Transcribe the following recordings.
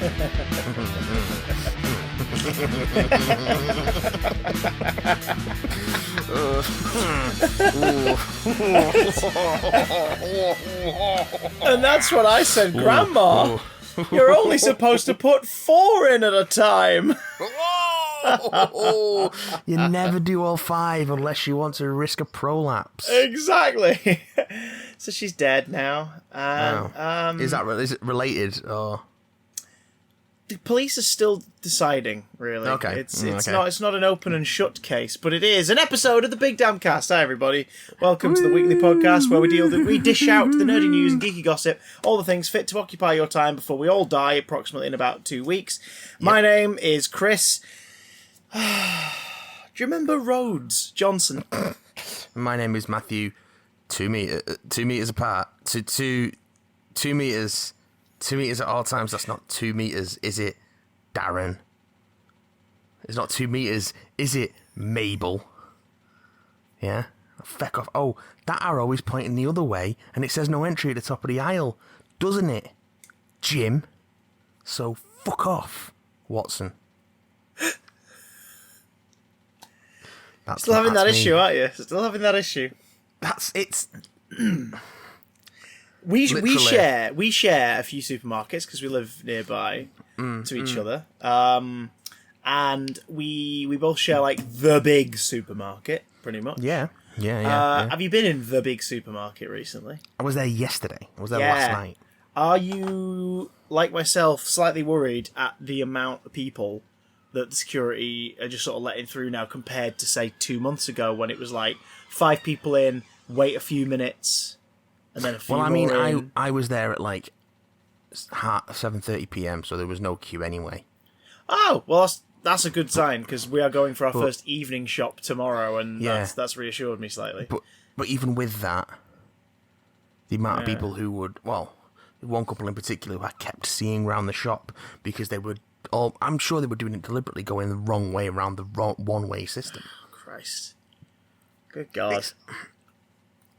And that's what I said, Grandma. You're only supposed to put 4 in at a time. You never do all 5 unless you want to risk a prolapse. Exactly. So she's dead now. Is it related or? The police are still deciding, really. Okay. It's not an open and shut case, but it is an episode of the Big Damn Cast. Hi everybody. Welcome to the weekly podcast where we dish out the nerdy news and geeky gossip, all the things fit to occupy your time before we all die approximately in about 2 weeks. Yep. My name is Chris. Do you remember Rhodes Johnson? My name is Matthew. 2 meters apart. 2 meters. 2 meters at all times. That's not 2 meters, is it, Darren? It's not 2 meters, is it, Mabel? Yeah? Feck off. Oh, that arrow is pointing the other way, and it says no entry at the top of the aisle, doesn't it, Jim? So fuck off, Watson. Still having that issue, aren't you? Still having that issue. It's. We share a few supermarkets because we live nearby to each other, and we both share like the big supermarket, pretty much. Yeah. Have you been in the big supermarket recently? I was there yesterday. I was there last night. Are you, like myself, slightly worried at the amount of people that the security are just sort of letting through now compared to, say, 2 months ago when it was like 5 people in, wait a few minutes, and then a few more in? I was there at like 7:30 p.m, so there was no queue anyway. Oh, well, that's a good sign, because we are going for our first evening shop tomorrow, and that's reassured me slightly. But even with that, the amount of people who would, one couple in particular who I kept seeing around the shop because they would, I'm sure they were doing it deliberately, going the wrong way around the one-way system. Christ. Good God.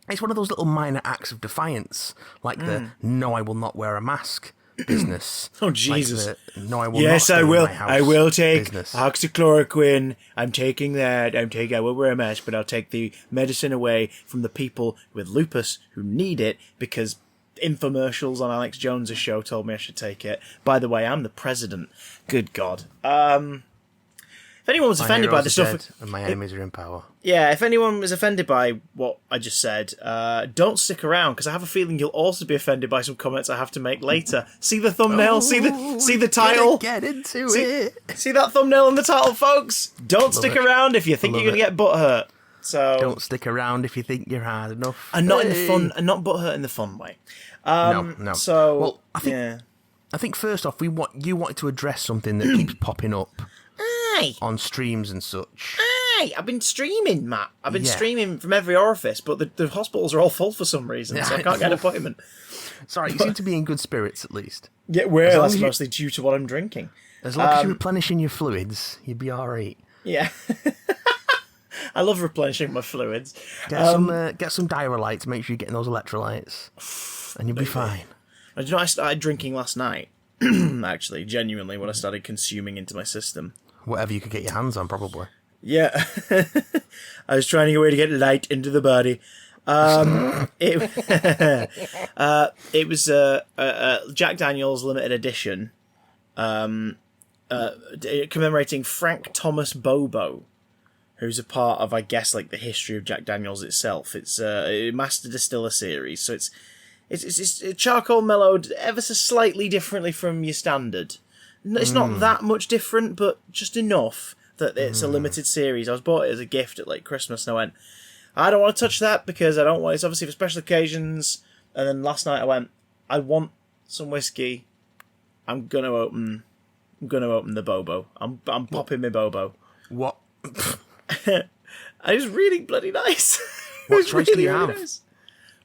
It's one of those little minor acts of defiance, like the "no, I will not wear a mask" business. Oh Jesus! Like the, "No, I will yes, not I will. In my house" I will take business. hydroxychloroquine. I'm taking that. I will wear a mask, but I'll take the medicine away from the people with lupus who need it because infomercials on Alex Jones' show told me I should take it. By the way, I'm the president. Good God. If anyone was offended by the stuff, and my enemies are in power. Yeah, if anyone was offended by what I just said, don't stick around because I have a feeling you'll also be offended by some comments I have to make later. See the thumbnail, see the title. Get into it. See that thumbnail and the title, folks. Don't stick around if you think you're going to get butthurt. So don't stick around if you think you're hard enough. And not in the fun, and not butthurt in the fun way. No. So well, I think first off, you wanted to address something that keeps popping up. On streams and such. I've been streaming, Matt. I've been streaming from every orifice, but the hospitals are all full for some reason, so I can't get an appointment. Sorry, you seem to be in good spirits at least. Yeah, well, that's mostly due to what I'm drinking. As long as you're replenishing your fluids, you'd be alright. Yeah. I love replenishing my fluids. Get some Diarylites, make sure you're getting those electrolytes, and you'll be fine. I started drinking last night, actually, genuinely, when I started consuming into my system. Whatever you could get your hands on, probably. Yeah. I was trying to get a way to get light into the body. It was Jack Daniel's limited edition commemorating Frank Thomas Bobo, who's a part of, I guess, like the history of Jack Daniel's itself. It's a master distiller series, so it's charcoal mellowed ever so slightly differently from your standard. It's not that much different, but just enough that it's a limited series. I was bought it as a gift at like Christmas, and I went, I don't want to touch that because I don't want. It's obviously for special occasions. And then last night I went, I want some whiskey. I'm gonna open the Bobo. I'm popping my Bobo. What? It was really bloody nice. What choice do you really have? Nice.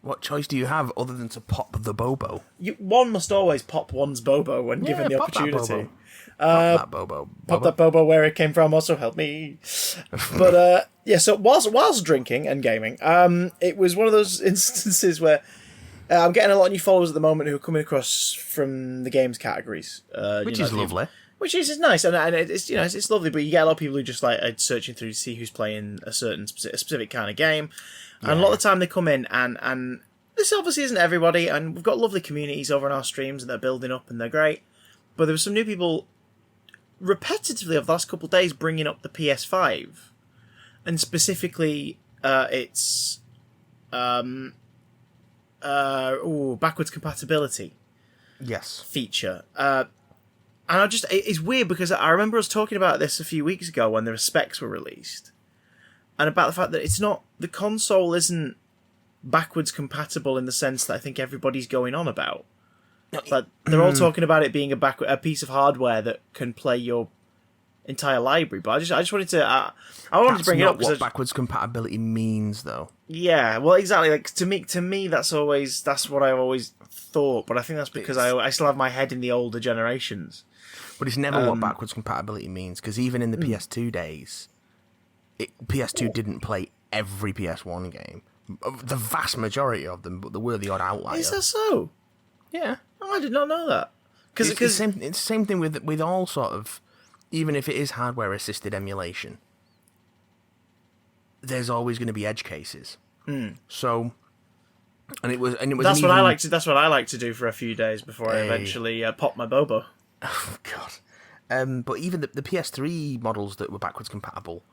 What choice do you have other than to pop the Bobo? One must always pop one's Bobo when given the opportunity. Pop that Bobo. Pop that Bobo where it came from. Also help me. But so whilst drinking and gaming, it was one of those instances where I'm getting a lot of new followers at the moment who are coming across from the games categories, Which is lovely. Which is nice, and it's it's lovely. But you get a lot of people who just like are searching through to see who's playing a specific kind of game, and a lot of the time they come in and this obviously isn't everybody, and we've got lovely communities over on our streams and they're building up and they're great. But there were some new people repetitively over the last couple of days bringing up the PS5, and specifically its backwards compatibility feature. And it's weird because I remember us talking about this a few weeks ago when the specs were released, and about the fact that the console isn't backwards compatible in the sense that I think everybody's going on about. But they're all talking about it being a piece of hardware that can play your entire library. But I just wanted to I wanted to bring it up because what backwards compatibility means, though. Yeah, well, exactly. Like to me, that's what I've always thought. But I think that's because I still have my head in the older generations. But it's never what backwards compatibility means, because even in the PS2 days, PS2 didn't play every PS1 game. The vast majority of them, but there were the odd outlier. Is that so? Yeah. Oh, I did not know that. It's the same thing with all sort of, even if it is hardware assisted emulation, there's always going to be edge cases. So, and it was. That's what I like to. That's what I like to do for a few days before I eventually pop my Bobo. Oh God. But even the PS3 models that were backwards compatible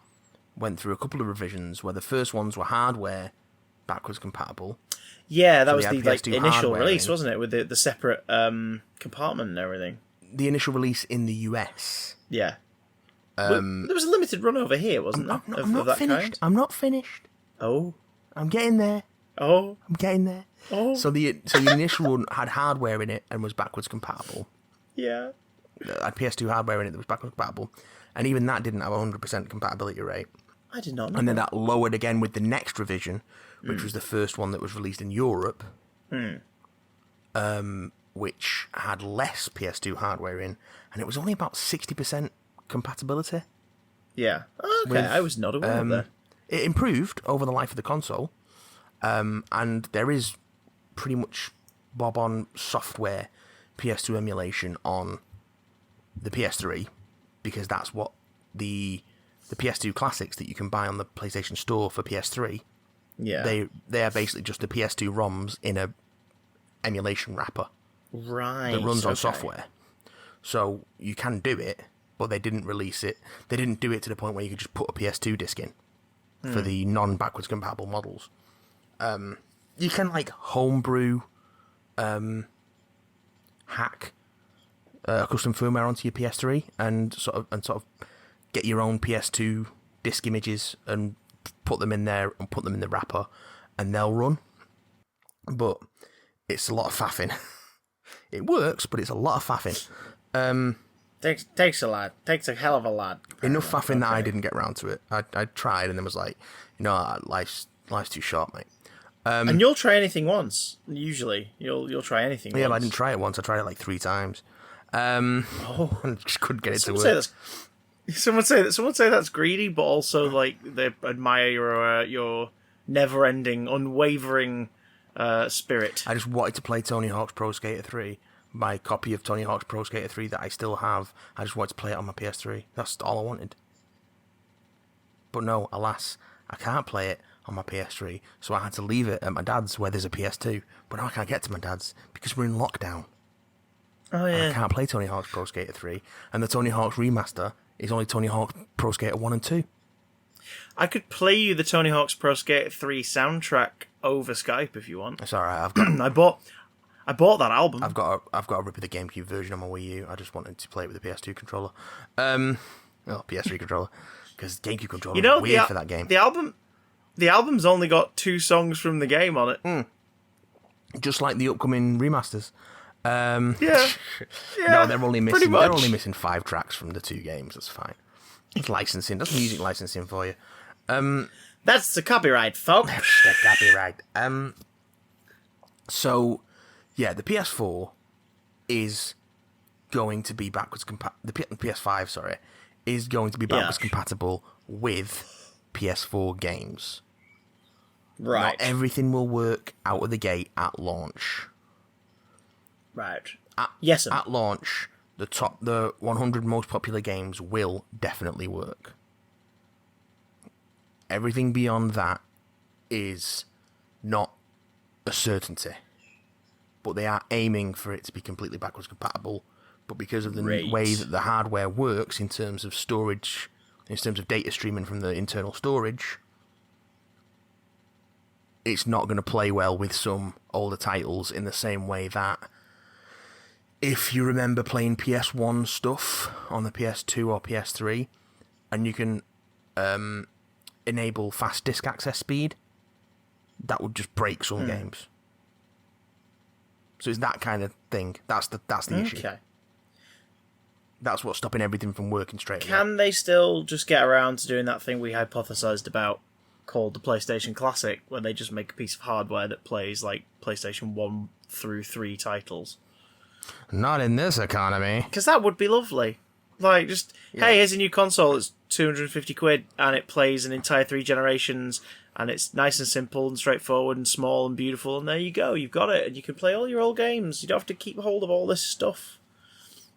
went through a couple of revisions where the first ones were hardware backwards compatible. Yeah, that was the initial release, wasn't it? With the separate compartment and everything. The initial release in the US. Yeah. There was a limited run over here, wasn't there? I'm not finished. Kind? I'm not finished. Oh. I'm getting there. Oh. I'm getting there. Oh. So the initial one had hardware in it and was backwards compatible. Yeah. It had PS2 hardware in it that was backwards compatible. And even that didn't have a 100% compatibility rate. I did not know. And then that lowered again with the next revision, which was the first one that was released in Europe, which had less PS2 hardware in, and it was only about 60% compatibility. Yeah. Okay, I was not aware of that. It improved over the life of the console, and there is pretty much bob-on software PS2 emulation on the PS3, because that's what the PS2 classics that you can buy on the PlayStation Store for PS3. Yeah, they are basically just the PS2 ROMs in a emulation wrapper, right? That runs on software. So you can do it, but they didn't release it. They didn't do it to the point where you could just put a PS2 disc in for the non-backwards compatible models. You can homebrew, hack custom firmware onto your PS3 and sort of get your own PS2 disc images and put them in there and put them in the wrapper, and they'll run. But it's a lot of faffing. It works, but it's a lot of faffing. Takes a lot. Takes a hell of a lot. Enough faffing that I didn't get round to it. I tried and then was like, life's too short, mate. And you'll try anything once. Usually, you'll try anything. Yeah, once. But I didn't try it once. I tried it 3 times. And just couldn't get it to work. Someone say that's greedy, but also they admire your never-ending, unwavering spirit. I just wanted to play Tony Hawk's Pro Skater 3. My copy of Tony Hawk's Pro Skater 3 that I still have. I just wanted to play it on my PS3. That's all I wanted. But no, alas, I can't play it on my PS3, so I had to leave it at my dad's where there's a PS2. But now I can't get to my dad's because we're in lockdown. Oh yeah. And I can't play Tony Hawk's Pro Skater 3, and the Tony Hawk's remaster is only Tony Hawk's Pro Skater 1 and 2. I could play you the Tony Hawk's Pro Skater 3 soundtrack over Skype if you want. It's alright, I've got I bought that album. I've got a rip of the GameCube version on my Wii U. I just wanted to play it with the PS2 controller. PS3 controller. Because GameCube controller is weird for that game. The album's only got 2 songs from the game on it. Just like the upcoming remasters. Yeah. No, they're only missing 5 tracks from the 2 games. That's fine. It's licensing. That's music licensing for you. That's the copyright, folks. That's the copyright. So, yeah, the PS4 is going to be backwards compatible. The PS5, sorry, is going to be backwards compatible with PS4 games. Right. Not everything will work out of the gate at launch. Right. At launch, the 100 most popular games will definitely work. Everything beyond that is not a certainty. But they are aiming for it to be completely backwards compatible. But because of the way that the hardware works in terms of storage, in terms of data streaming from the internal storage, it's not going to play well with some older titles in the same way that if you remember playing PS1 stuff on the PS2 or PS3 and you can enable fast disk access speed, that would just break some games. So it's that kind of thing. That's the issue. Okay. That's what's stopping everything from working straight away. Can they still just get around to doing that thing we hypothesized about called the PlayStation Classic, where they just make a piece of hardware that plays like PlayStation 1 through 3 titles? Not in this economy. Because that would be lovely. Like, just, hey, here's a new console, it's 250 quid, and it plays an entire 3 generations, and it's nice and simple and straightforward and small and beautiful, and there you go, you've got it, and you can play all your old games. You don't have to keep hold of all this stuff.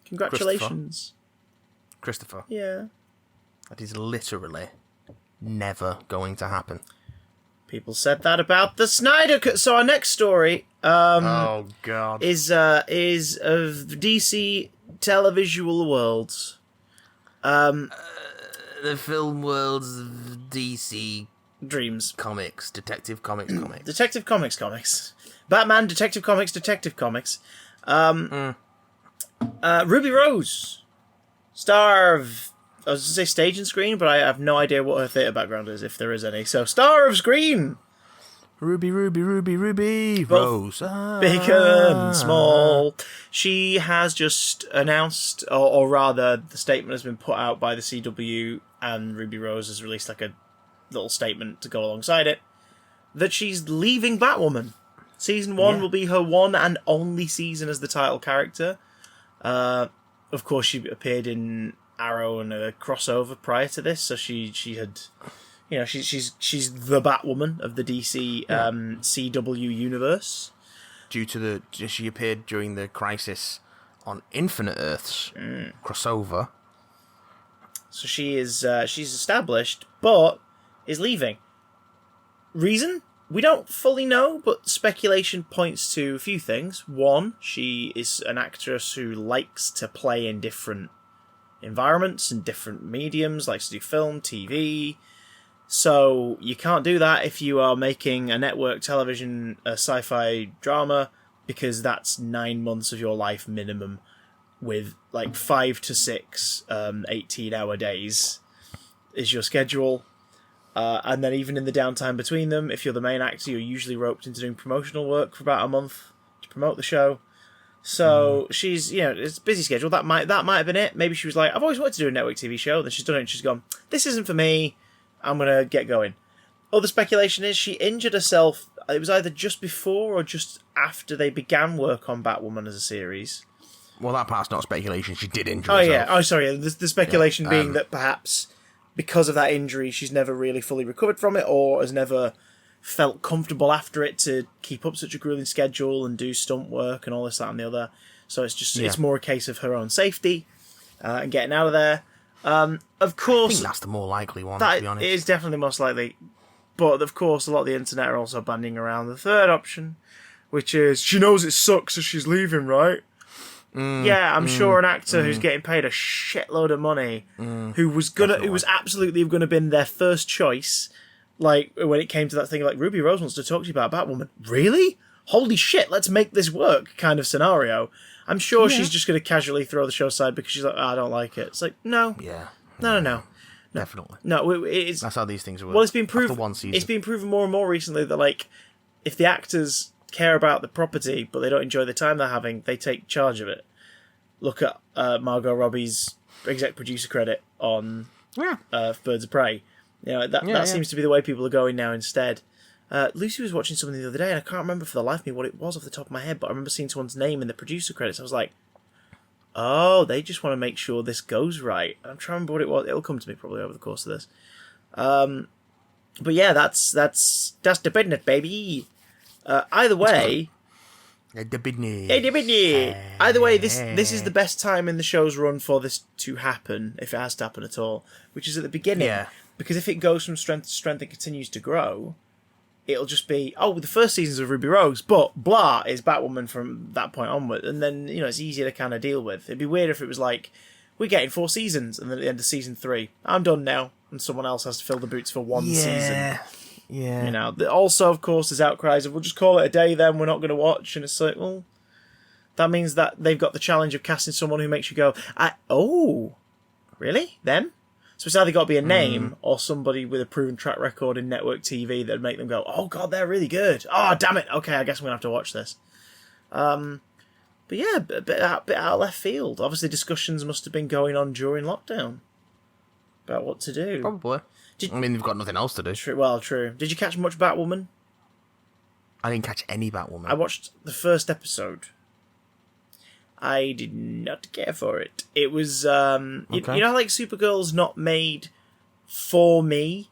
Congratulations. Christopher. Yeah. That is literally never going to happen. People said that about the Snyder Cut. So our next story Oh, God. is of DC televisual worlds. The film worlds of DC Dreams. comics, Detective Comics. Detective Comics. Batman, Detective Comics. Ruby Rose, star of, I was going to say stage and screen, but I have no idea what her theatre background is, if there is any. So, star of screen. Ruby, Both Rose. Big and small. She has just announced, or rather, the statement has been put out by the CW, and Ruby Rose has released like a little statement to go alongside it, that she's leaving Batwoman. Season 1 will be her one and only season as the title character. Of course, she appeared in Arrow and a crossover prior to this, so she had, you know, she's the Batwoman of the DC CW universe. She appeared during the Crisis on Infinite Earths crossover. So she is she's established, but is leaving. Reason? We don't fully know, but speculation points to a few things. One, she is an actress who likes to play in different environments and different mediums, likes to do film, TV. So you can't do that if you are making a network television, a sci-fi drama, because that's 9 months of your life minimum, with like 5 to 6 18-hour days is your schedule. And then even in the downtime between them, if you're the main actor, you're usually roped into doing promotional work for about a month to promote the show. So she's, you know, it's a busy schedule. That might have been it. Maybe she was like, I've always wanted to do a network TV show. Then she's done it and she's gone, this isn't for me. I'm going to get going. Other speculation is she injured herself. It was either just before or just after they began work on Batwoman as a series. Well, that part's not speculation. She did injure herself. herself. Oh, yeah. Oh, sorry. The speculation being that perhaps because of that injury, she's never really fully recovered from it, or has never felt comfortable after it to keep up such a grueling schedule and do stunt work and all this, that, and the other. So it's just it's more a case of her own safety and getting out of there. Of course, I think that's the more likely one, to be honest. It is definitely most likely. But of course, a lot of the internet are also banding around the third option, which is she knows it sucks, so she's leaving, right? Yeah, I'm sure an actor who's getting paid a shitload of money, who was absolutely going to been their first choice, like when it came to that thing, like Ruby Rose wants to talk to you about Batwoman. Really? Holy shit! Let's make this work. Kind of scenario. I'm sure she's just going to casually throw the show aside because she's like, I don't like it. It's like, no, no. Definitely. No, it's that's how these things work. Well, it's been proven. After one season. It's been proven more and more recently that like, if the actors care about the property but they don't enjoy the time they're having, they take charge of it. Look at Margot Robbie's exec producer credit on Birds of Prey. You know, that seems to be the way people are going now instead. Lucy was watching something the other day and I can't remember for the life of me what it was off the top of my head, but I remember seeing someone's name in the producer credits. I was like, oh, they just want to make sure this goes right. I'm trying to remember what it was. It'll come to me probably over the course of this. But yeah, that's the business, baby. Either way, The business. either way, this is the best time in the show's run for this to happen, if it has to happen at all, which is at the beginning. Yeah. Because if it goes from strength to strength and continues to grow, it'll just be, the first season's of Ruby Rose, but blah is Batwoman from that point onward, and then, it's easier to kind of deal with. It'd be weird if it was like, we're getting 4 seasons, and then at the end of season 3, I'm done now, and someone else has to fill the boots for one season. Yeah. Also, of course, there's outcries of, we'll just call it a day then, we're not going to watch, and it's like, well, that means that they've got the challenge of casting someone who makes you go, really? Them? So it's either got to be a name or somebody with a proven track record in network TV that'd make them go, oh god, they're really good. Oh, damn it. Okay, I guess I'm going to have to watch this. But yeah, a bit out of left field. Obviously, discussions must have been going on during lockdown about what to do. Probably. They've got nothing else to do. True. Did you catch much Batwoman? I didn't catch any Batwoman. I watched the first episode. I did not care for it. It was, Okay. you know, like Supergirl's not made for me,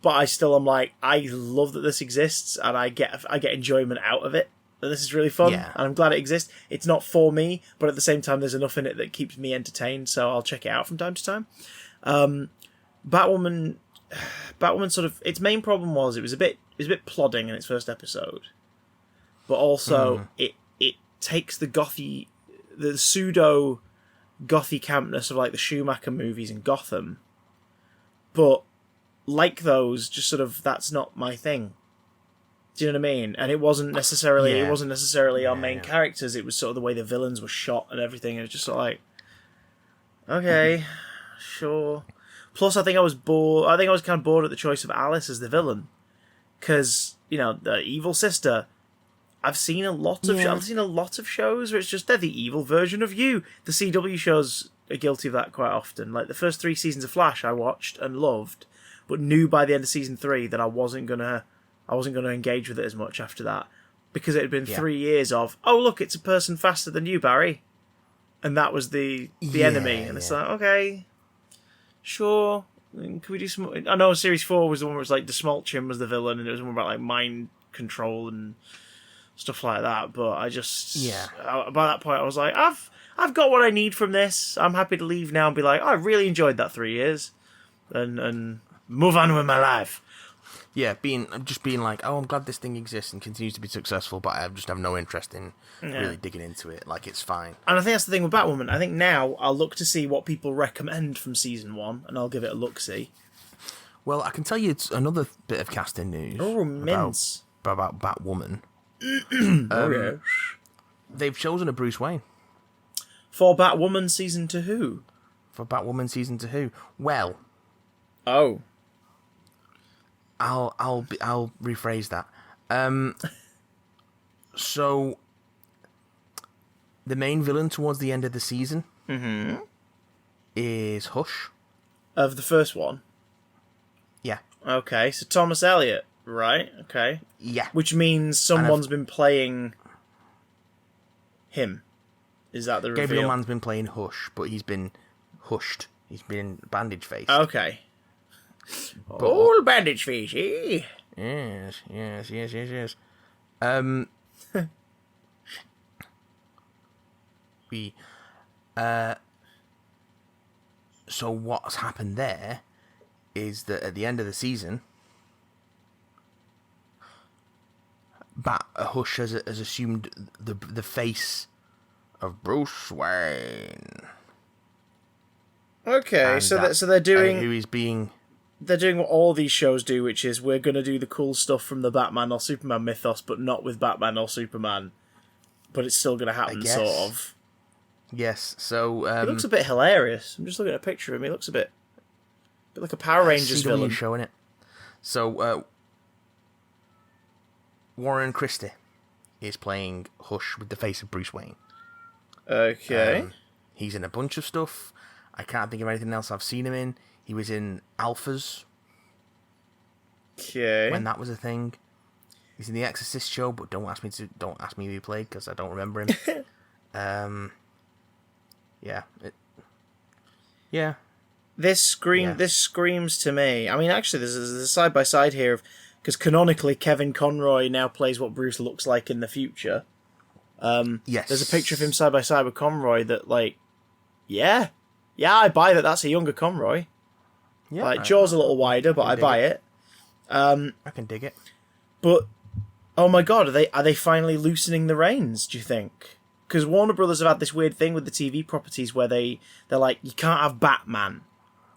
but I still am like, I love that this exists, and I get enjoyment out of it. And this is really fun, and I'm glad it exists. It's not for me, but at the same time, there's enough in it that keeps me entertained, so I'll check it out from time to time. Batwoman sort of, its main problem was it was a bit plodding in its first episode, but also it takes the pseudo gothy campness of like the Schumacher movies in Gotham, but like those, just sort of, that's not my thing. Do you know what I mean? And it wasn't necessarily our main characters. It was sort of the way the villains were shot and everything. It was just sort of like, okay, sure. Plus, I think I was bored. I think I was kind of bored at the choice of Alice as the villain, because the evil sister. I've seen a lot of shows where it's just they're the evil version of you. The CW shows are guilty of that quite often. Like the first 3 seasons of Flash, I watched and loved, but knew by the end of season 3 that I wasn't gonna engage with it as much after that, because it had been 3 years of, oh look, it's a person faster than you, Barry, and that was the enemy, and it's like, okay, sure, can we do some? I know series 4 was the one where it was like DeSmolchin was the villain, and it was more about like mind control and stuff like that, but I just by that point I was like, I've got what I need from this. I'm happy to leave now and be like, I really enjoyed that 3 years, and move on with my life. Yeah, being like, oh, I'm glad this thing exists and continues to be successful, but I just have no interest in really digging into it. Like, it's fine. And I think that's the thing with Batwoman. I think now I'll look to see what people recommend from season 1, and I'll give it a look-see. Well, I can tell you it's another bit of casting news. Oh, mince. About Batwoman. Okay. They've chosen a Bruce Wayne. For Batwoman season 2. For Batwoman season 2. Well. Oh. I'll rephrase that. So the main villain towards the end of the season is Hush. Of the first one? Yeah. Okay, so Thomas Elliott. Right, okay. Yeah. Which means someone's been playing him. Is that the reveal? Gabriel Mann's been playing Hush, but he's been hushed. He's been bandage-faced. Okay. All bandage-faced, eh? Yes. So what's happened there is that at the end of the season, Hush has assumed the face of Bruce Wayne. Okay, so they're doing who is being. They're doing what all these shows do, which is we're going to do the cool stuff from the Batman or Superman mythos, but not with Batman or Superman. But it's still going to happen, sort of. Yes, so he looks a bit hilarious. I'm just looking at a picture of him. He looks a bit like a Power Rangers villain. Showing it. So Warren Christie is playing Hush with the face of Bruce Wayne. Okay. He's in a bunch of stuff. I can't think of anything else I've seen him in. He was in Alphas. Okay. When that was a thing. He's in the Exorcist show, but don't ask me who he played because I don't remember him. Yeah. Yeah. This screams to me. I mean, actually, there's a side by side here of because canonically Kevin Conroy now plays what Bruce looks like in the future. Yes. There's a picture of him side by side with Conroy that, like, yeah, I buy that. That's a younger Conroy. Yeah. Like, jaw's a little wider, but I buy it. I can dig it. But oh my god, are they finally loosening the reins? Do you think? Because Warner Brothers have had this weird thing with the TV properties where they're like, you can't have Batman.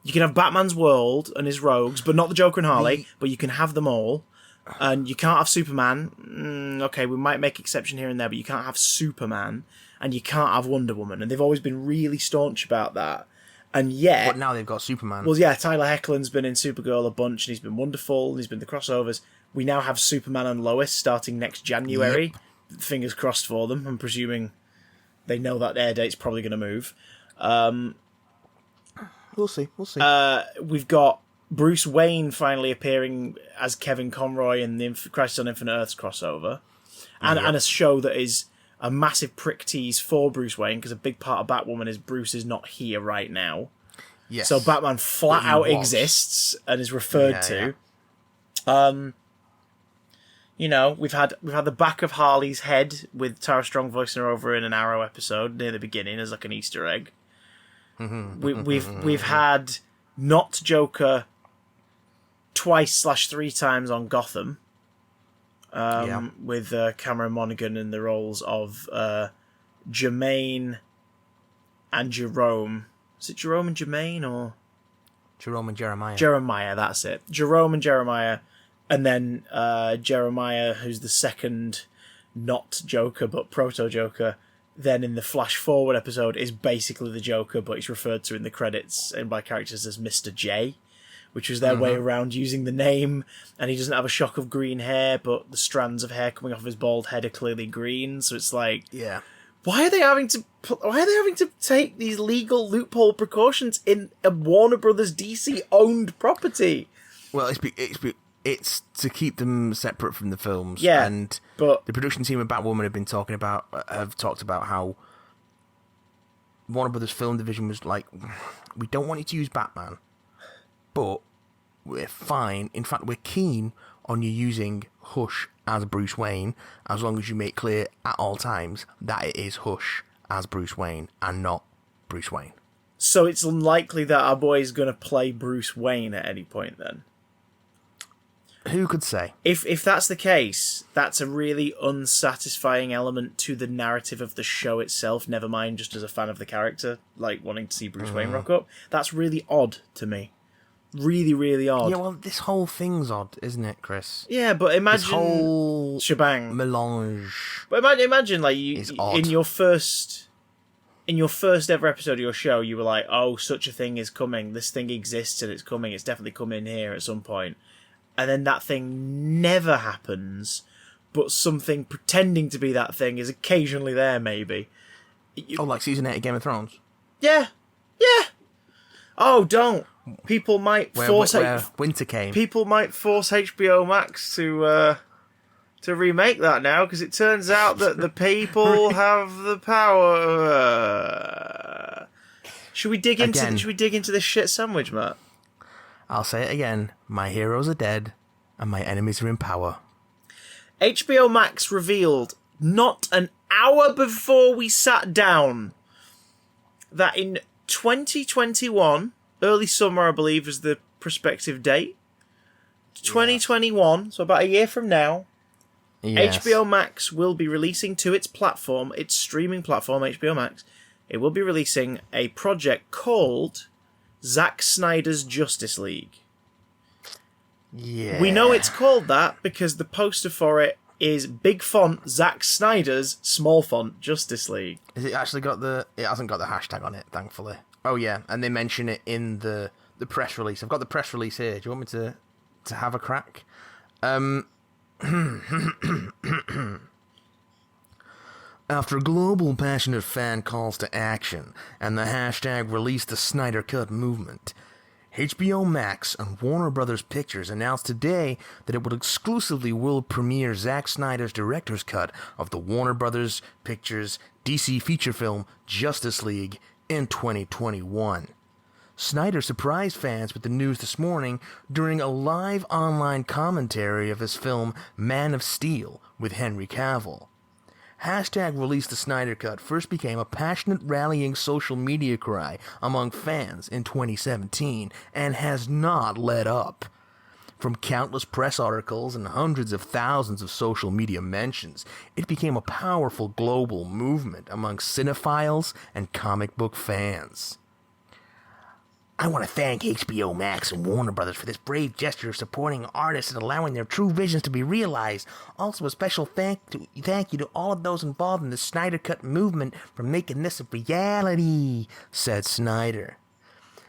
You can have Batman's world and his rogues, but not the Joker and Harley. But you can have them all. And you can't have Superman. Okay, we might make exception here and there, but you can't have Superman, and you can't have Wonder Woman. And they've always been really staunch about that. And yet, But now they've got Superman. well, yeah, Tyler Hoechlin's been in Supergirl a bunch, and he's been wonderful, and he's been the crossovers. We now have Superman and Lois starting next January. Yep. Fingers crossed for them. I'm presuming they know that air date's probably going to move. We'll see. We've got Bruce Wayne finally appearing as Kevin Conroy in the Crisis on Infinite Earths crossover. And a show that is a massive prick tease for Bruce Wayne, because a big part of Batwoman is Bruce is not here right now. Yes. So Batman flat out exists and is referred to. Yeah. You know, we've had the back of Harley's head with Tara Strong voicing her over in an Arrow episode near the beginning as like an Easter egg. We've had not Joker twice/3 times on Gotham. With Cameron Monaghan in the roles of Jermaine and Jerome. Is it Jerome and Jermaine or Jerome and Jeremiah? Jeremiah, that's it. Jerome and Jeremiah, and then Jeremiah, who's the second not Joker but proto Joker. Then in the Flash Forward episode is basically the Joker, but he's referred to in the credits and by characters as Mr. J, which was their way around using the name. And he doesn't have a shock of green hair, but the strands of hair coming off his bald head are clearly green. So it's like, yeah, why are they having to take these legal loophole precautions in a Warner Brothers DC owned property? Well, it's to keep them separate from the films. Yeah, and but the production team of Batwoman have talked about how Warner Brothers film division was like, we don't want you to use Batman, but we're fine. In fact, we're keen on you using Hush as Bruce Wayne, as long as you make clear at all times that it is Hush as Bruce Wayne and not Bruce Wayne. So it's unlikely that our boy is going to play Bruce Wayne at any point then? Who could say? If that's the case, that's a really unsatisfying element to the narrative of the show itself, never mind just as a fan of the character, like wanting to see Bruce Wayne rock up. That's really odd to me. Really, really odd. Yeah, well, this whole thing's odd, isn't it, Chris? Yeah, but imagine... This whole shebang. melange. But imagine like, you in your first ever episode of your show, you were like, oh, such a thing is coming. This thing exists and it's coming. It's definitely coming here at some point. And then that thing never happens, but something pretending to be that thing is occasionally there, maybe. Like season 8 of Game of Thrones? Yeah. Oh, don't. People might force winter came. People might force HBO Max to remake that now, because it turns out that the people have the power. Should we dig into this shit sandwich, Matt? I'll say it again. My heroes are dead, and my enemies are in power. HBO Max revealed, not an hour before we sat down, that in 2021, early summer, I believe, is the prospective date. 2021, so about a year from now, yes. HBO Max will be releasing to its platform, its streaming platform, HBO Max, it will be releasing a project called Zack Snyder's Justice League. Yeah. We know it's called that because the poster for it is big font Zack Snyder's, small font Justice League. Has it actually got it hasn't got the hashtag on it, thankfully. Oh yeah, and they mention it in the press release. I've got the press release here. Do you want me to have a crack? After global passionate fan calls to action and the hashtag Release the Snyder Cut movement, HBO Max and Warner Brothers Pictures announced today that it would exclusively world premiere Zack Snyder's director's cut of the Warner Brothers Pictures DC feature film Justice League in 2021. Snyder surprised fans with the news this morning during a live online commentary of his film Man of Steel with Henry Cavill. Hashtag Release the Snyder Cut first became a passionate rallying social media cry among fans in 2017 and has not let up. From countless press articles and hundreds of thousands of social media mentions, it became a powerful global movement among cinephiles and comic book fans. I want to thank HBO Max and Warner Brothers for this brave gesture of supporting artists and allowing their true visions to be realized. Also, a special thank you to all of those involved in the Snyder Cut movement for making this a reality, said Snyder.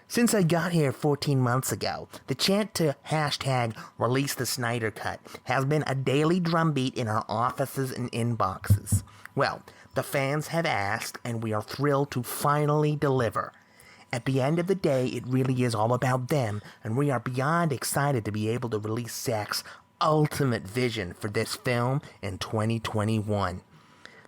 Since I got here 14 months ago, the chant to hashtag Release the Snyder Cut has been a daily drumbeat in our offices and inboxes. Well, the fans have asked, and we are thrilled to finally deliver. At the end of the day, it really is all about them, and we are beyond excited to be able to release Zack's ultimate vision for this film in 2021.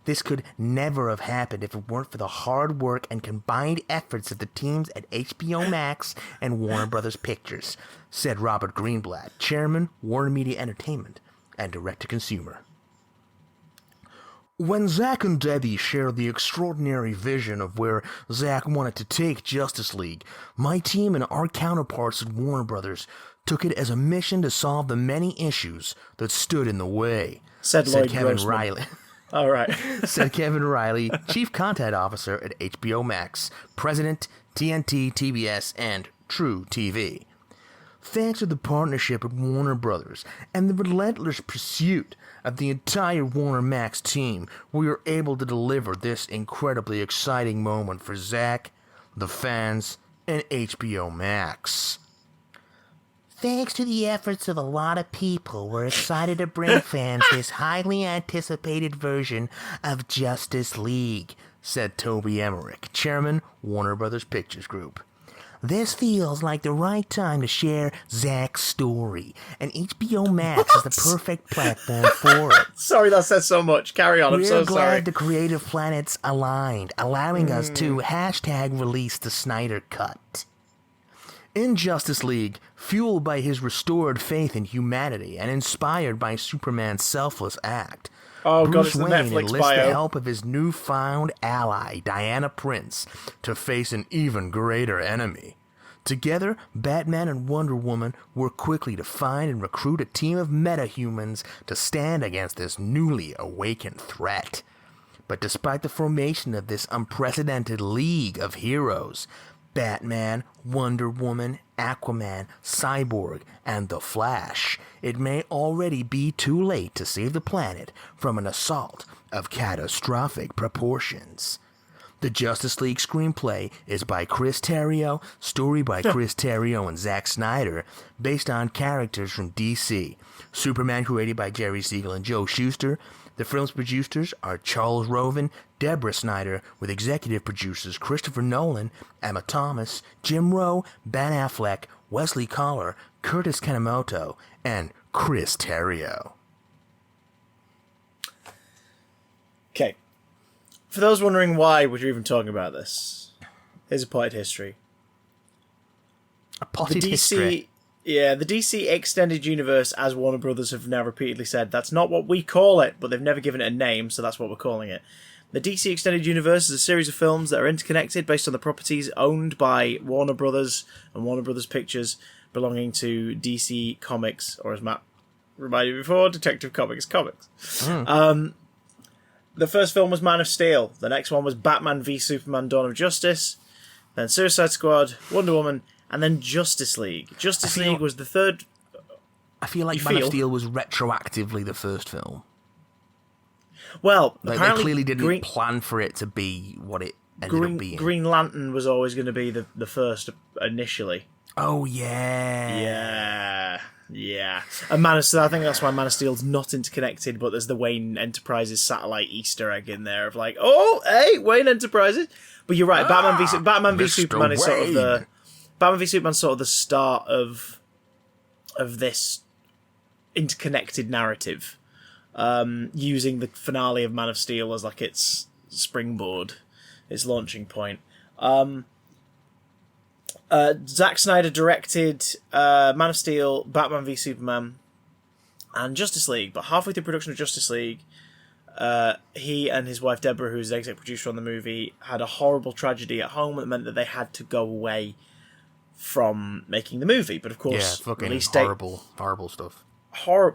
This could never have happened if it weren't for the hard work and combined efforts of the teams at HBO Max and Warner Brothers Pictures, said Robert Greenblatt, chairman, Warner Media Entertainment, and direct-to-consumer. When Zack and Debbie shared the extraordinary vision of where Zack wanted to take Justice League, my team and our counterparts at Warner Brothers took it as a mission to solve the many issues that stood in the way, said Lloyd Kevin Grossman. Riley. All right. Said Kevin Riley, Chief Content Officer at HBO Max, President, TNT, TBS, and True TV. Thanks to the partnership at Warner Brothers and the relentless pursuit of the entire Warner Max team, we are able to deliver this incredibly exciting moment for Zack, the fans, and HBO Max. Thanks to the efforts of a lot of people, we're excited to bring fans this highly anticipated version of Justice League, said Toby Emmerich, chairman, Warner Brothers Pictures Group. This feels like the right time to share Zack's story, and HBO Max is the perfect platform for it. Sorry, that says so much. Carry on, I'm so sorry. We're glad the creative planets aligned, allowing us to hashtag release the Snyder Cut. In Justice League, fueled by his restored faith in humanity and inspired by Superman's selfless act, Bruce Wayne enlists the help of his newfound ally, Diana Prince, to face an even greater enemy. Together, Batman and Wonder Woman work quickly to find and recruit a team of metahumans to stand against this newly awakened threat. But despite the formation of this unprecedented league of heroes, Batman, Wonder Woman, Aquaman, Cyborg, and The Flash, it may already be too late to save the planet from an assault of catastrophic proportions. The Justice League screenplay is by Chris Terrio, story by Chris Terrio and Zack Snyder, based on characters from DC. Superman created by Jerry Siegel and Joe Shuster. The film's producers are Charles Roven, Deborah Snyder, with executive producers Christopher Nolan, Emma Thomas, Jim Rowe, Ben Affleck, Wesley Collar, Curtis Kanemoto, and Chris Terrio. Okay. For those wondering why we're even talking about this, here's a potted history. A potted history? Yeah, the DC Extended Universe, as Warner Brothers have now repeatedly said, that's not what we call it, but they've never given it a name, so that's what we're calling it. The DC Extended Universe is a series of films that are interconnected based on the properties owned by Warner Brothers and Warner Brothers Pictures, belonging to DC Comics, or as Matt reminded me before, Detective Comics. The first film was Man of Steel. The next one was Batman v Superman: Dawn of Justice. Then Suicide Squad, Wonder Woman, and then Justice League. Justice League was the third. I feel like Man of Steel was retroactively the first film. Well, like, apparently they clearly didn't plan for it to be what it ended up being. Green Lantern was always going to be the first initially. Oh, yeah. Yeah. And Man of Steel, I think that's why Man of Steel's not interconnected, but there's the Wayne Enterprises satellite Easter egg in there of like, oh, hey, Wayne Enterprises. But you're right, Batman v Superman is sort of the... Batman v Superman's sort of the start of this interconnected narrative, using the finale of Man of Steel as like its springboard, its launching point. Zack Snyder directed Man of Steel, Batman v Superman, and Justice League. But halfway through production of Justice League, he and his wife Deborah, who's the exec producer on the movie, had a horrible tragedy at home that meant that they had to go away from making the movie. But of course, yeah, fucking release horrible stuff.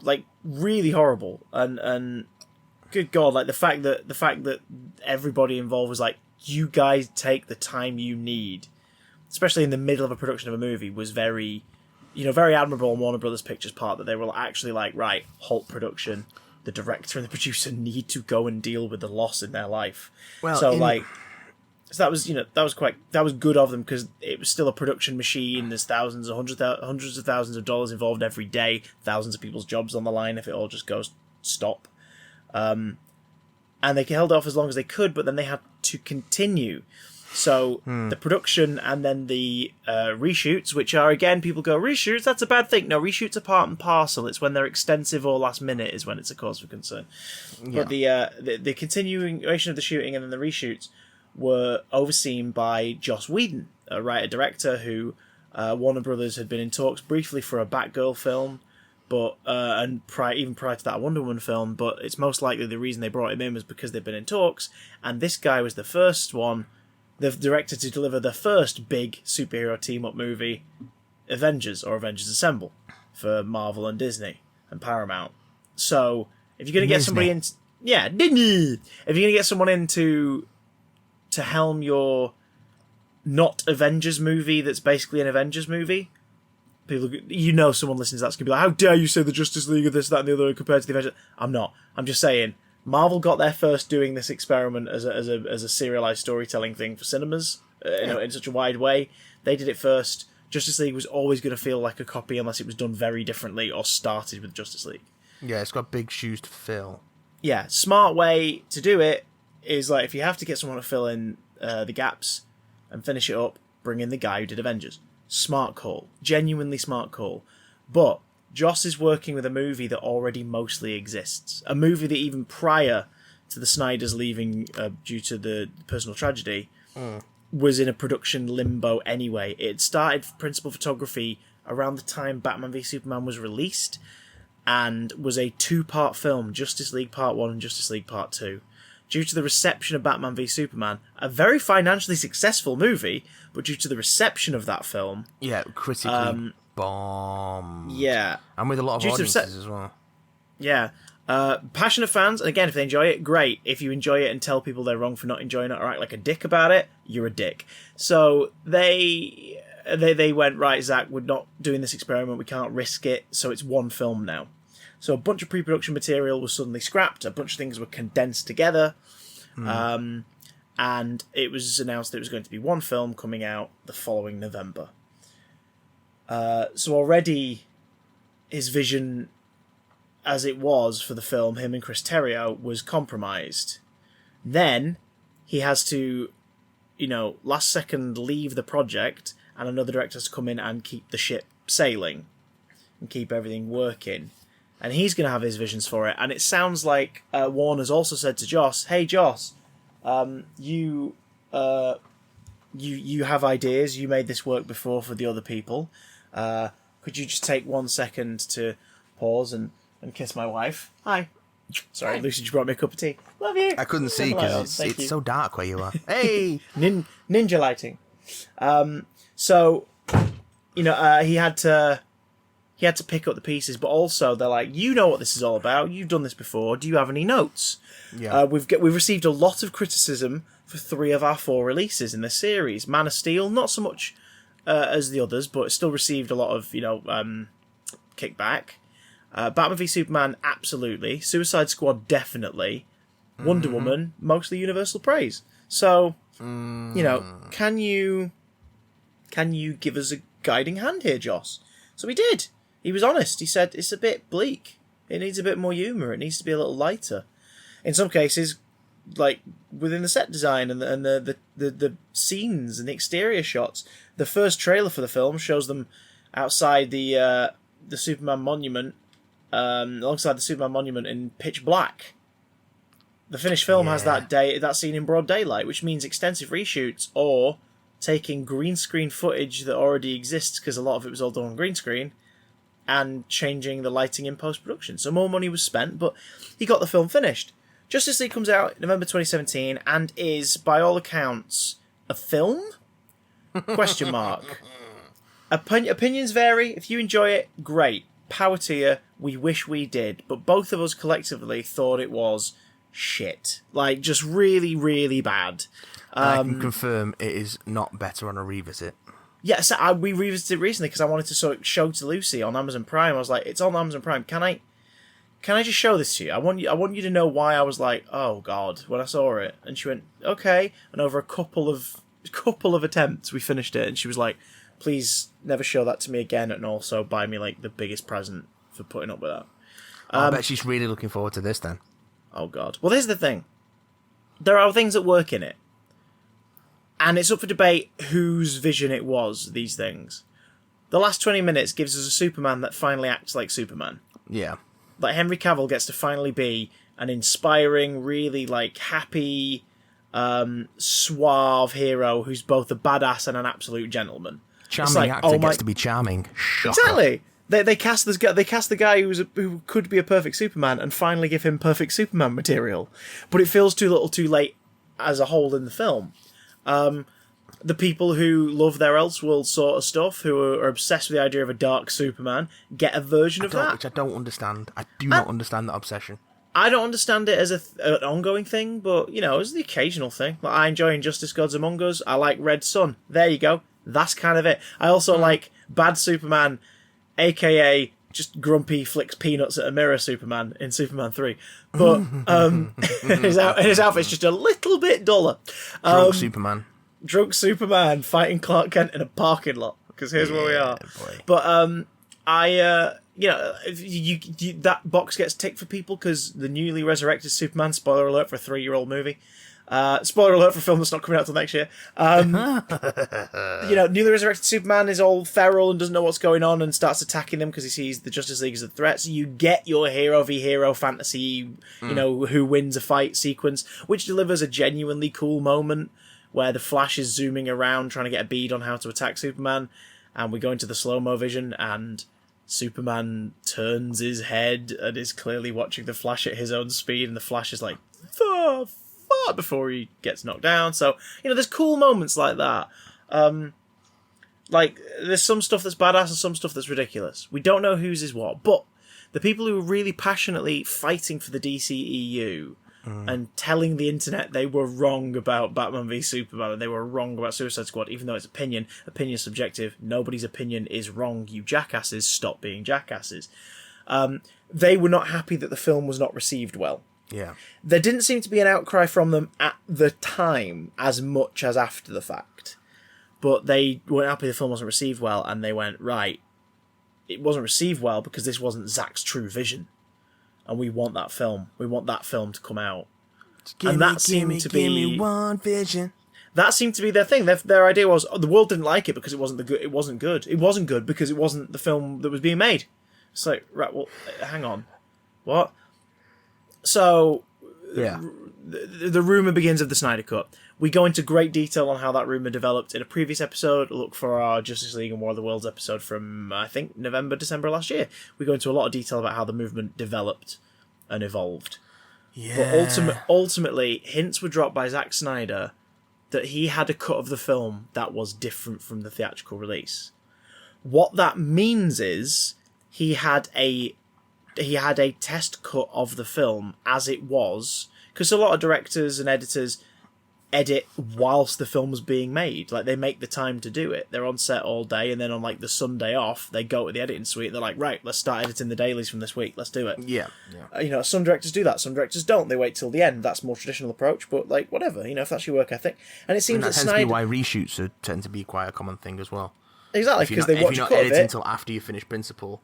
Like really horrible, and good God, like the fact that everybody involved was like, you guys take the time you need, especially in the middle of a production of a movie, was very, very admirable on Warner Brothers Pictures' part, that they were actually like, right, halt production. The director and the producer need to go and deal with the loss in their life. Well, so that was good of them, because it was still a production machine. There's hundreds of thousands of dollars involved every day, thousands of people's jobs on the line if it all just goes stop. And they held off as long as they could, but then they had to continue. So the production and then the reshoots, which are, again, people go, reshoots, that's a bad thing. No, reshoots are part and parcel. It's when they're extensive or last minute is when it's a cause for concern. Yeah. But the continuation of the shooting and then the reshoots were overseen by Joss Whedon, a writer-director who Warner Brothers had been in talks briefly for a Batgirl film, but even prior to that, a Wonder Woman film. But it's most likely the reason they brought him in was because they'd been in talks, and this guy was the director to deliver the first big superhero team-up movie, Avengers, or Avengers Assemble, for Marvel and Disney and Paramount. So if you're going to get somebody in, Disney. If you're going to get someone in to helm your not Avengers movie that's basically an Avengers movie, someone listening to that's going to be like, how dare you say the Justice League of this, that, and the other compared to the Avengers? I'm not. I'm just saying, Marvel got there first doing this experiment as a serialized storytelling thing for cinemas, in such a wide way. They did it first. Justice League was always going to feel like a copy unless it was done very differently or started with Justice League. Yeah, it's got big shoes to fill. Yeah, smart way to do it is, like, if you have to get someone to fill in the gaps and finish it up, bring in the guy who did Avengers. Smart call. Genuinely smart call. But Joss is working with a movie that already mostly exists. A movie that even prior to the Snyders leaving due to the personal tragedy was in a production limbo anyway. It started principal photography around the time Batman v Superman was released and was a 2-part film, Justice League Part 1 and Justice League Part 2. Due to the reception of Batman v Superman, a very financially successful movie, but due to the reception of that film... Yeah, critically bombed. Yeah. And with a lot of audiences as well. Yeah. Passionate fans, and again, if they enjoy it, great. If you enjoy it and tell people they're wrong for not enjoying it or act like a dick about it, you're a dick. So they went, right, Zach, we're not doing this experiment, we can't risk it, so it's one film now. So a bunch of pre-production material was suddenly scrapped, a bunch of things were condensed together, and it was announced that it was going to be one film coming out the following November. So already his vision, as it was for the film, him and Chris Terrio, was compromised. Then he has to, last second leave the project, and another director has to come in and keep the ship sailing and keep everything working. And he's going to have his visions for it. And it sounds like Warner's also said to Joss, hey, Joss, you have ideas. You made this work before for the other people. Could you just take 1 second to pause and kiss my wife? Hi. Sorry, Lucy just brought me a cup of tea. Love you. I couldn't see because it's so dark where you are. Hey! Ninja lighting. So, he had to pick up the pieces, but also they're like, you know what this is all about. You've done this before. Do you have any notes? Yeah. We've received a lot of criticism for 3 of our 4 releases in this series. Man of Steel, not so much as the others, but it still received a lot of kickback. Batman v Superman, absolutely. Suicide Squad, definitely. Wonder Woman, mostly universal praise. So, can you give us a guiding hand here, Joss? So he did. He was honest. He said, it's a bit bleak. It needs a bit more humour. It needs to be a little lighter. In some cases, like within the set design and the scenes and the exterior shots. The first trailer for the film shows them outside the Superman monument, alongside the Superman monument in pitch black. The finished film has that scene in broad daylight, which means extensive reshoots or taking green screen footage that already exists, because a lot of it was all done on green screen, and changing the lighting in post-production. So more money was spent, but he got the film finished. Justice League comes out in November 2017 and is, by all accounts, a film? Question mark. Opinions vary. If you enjoy it, great. Power to you. We wish we did. But both of us collectively thought it was shit. Like, just really, really bad. I can confirm it is not better on a revisit. Yeah, so we revisited it recently because I wanted to sort of show to Lucy on Amazon Prime. I was like, it's on Amazon Prime. Can I just show this to you? I want you to know why I was like, oh god, when I saw it. And she went, okay. And over a couple of attempts, we finished it. And she was like, please never show that to me again, and also buy me like the biggest present for putting up with that. I bet she's really looking forward to this then. Oh god. Well, here's the thing. There are things that work in it. And it's up for debate whose vision it was, these things. The last 20 minutes gives us a Superman that finally acts like Superman. Yeah. Like, Henry Cavill gets to finally be an inspiring, really, like, happy, suave hero who's both a badass and an absolute gentleman. Charming actor gets to be charming. Shocker. Exactly. They cast this guy. They cast the guy who could be a perfect Superman and finally give him perfect Superman material. But it feels too little too late as a whole in the film. The people who love their Elseworld sort of stuff, who are obsessed with the idea of a dark Superman, get a version of that. Which I don't understand. I do not understand that obsession. I don't understand it as an ongoing thing, but, you know, as the occasional thing. Like, I enjoy Injustice Gods Among Us. I like Red Sun. There you go. That's kind of it. I also like Bad Superman, a.k.a. just grumpy flicks peanuts at a mirror Superman in Superman 3. But his outfit's just a little bit duller. Drunk Superman fighting Clark Kent in a parking lot. Because here's where we are. Boy. But you know, that box gets ticked for people because the newly resurrected Superman, spoiler alert for a 3-year-old movie. Spoiler alert for a film that's not coming out till next year. You know, newly resurrected Superman is all feral and doesn't know what's going on and starts attacking them because he sees the Justice League as a threat. So you get your hero v hero fantasy, you know, who wins a fight sequence, which delivers a genuinely cool moment where the Flash is zooming around trying to get a bead on how to attack Superman, and we go into the slow-mo vision and Superman turns his head and is clearly watching the Flash at his own speed, and the Flash is like, the fuck, before he gets knocked down. So, you know, there's cool moments like that. Like, there's some stuff that's badass and some stuff that's ridiculous. We don't know whose is what, but the people who are really passionately fighting for the DCEU and telling the internet they were wrong about Batman v Superman and they were wrong about Suicide Squad, even though it's opinion is subjective, nobody's opinion is wrong, you jackasses, stop being jackasses. They were not happy that the film was not received well. Yeah. There didn't seem to be an outcry from them at the time as much as after the fact. But they weren't happy the film wasn't received well, and they went, right, it wasn't received well because this wasn't Zack's true vision. And we want that film. We want that film to come out. Give me one vision. That seemed to be their thing. Their idea was, the world didn't like it because it wasn't good. It wasn't good because it wasn't the film that was being made. It's like, right, well, hang on. What? So, yeah, the rumour begins of the Snyder Cut. We go into great detail on how that rumour developed in a previous episode. Look for our Justice League and War of the Worlds episode from, I think, November, December last year. We go into a lot of detail about how the movement developed and evolved. Yeah. But ultimately, hints were dropped by Zack Snyder that he had a cut of the film that was different from the theatrical release. What that means is he had a test cut of the film as it was, because a lot of directors and editors edit whilst the film's being made. Like, they make the time to do it. They're on set all day, and then on, like, the Sunday off, they go to the editing suite, they're like, right, let's start editing the dailies from this week, let's do it. Yeah. You know, some directors do that, some directors don't. They wait till the end. That's a more traditional approach, but, like, whatever, you know, if that's your work ethic. And it seems that tends to be why reshoots tend to be quite a common thing as well. Exactly, because they watch a cut of it. If you're not editing until after you finish principal,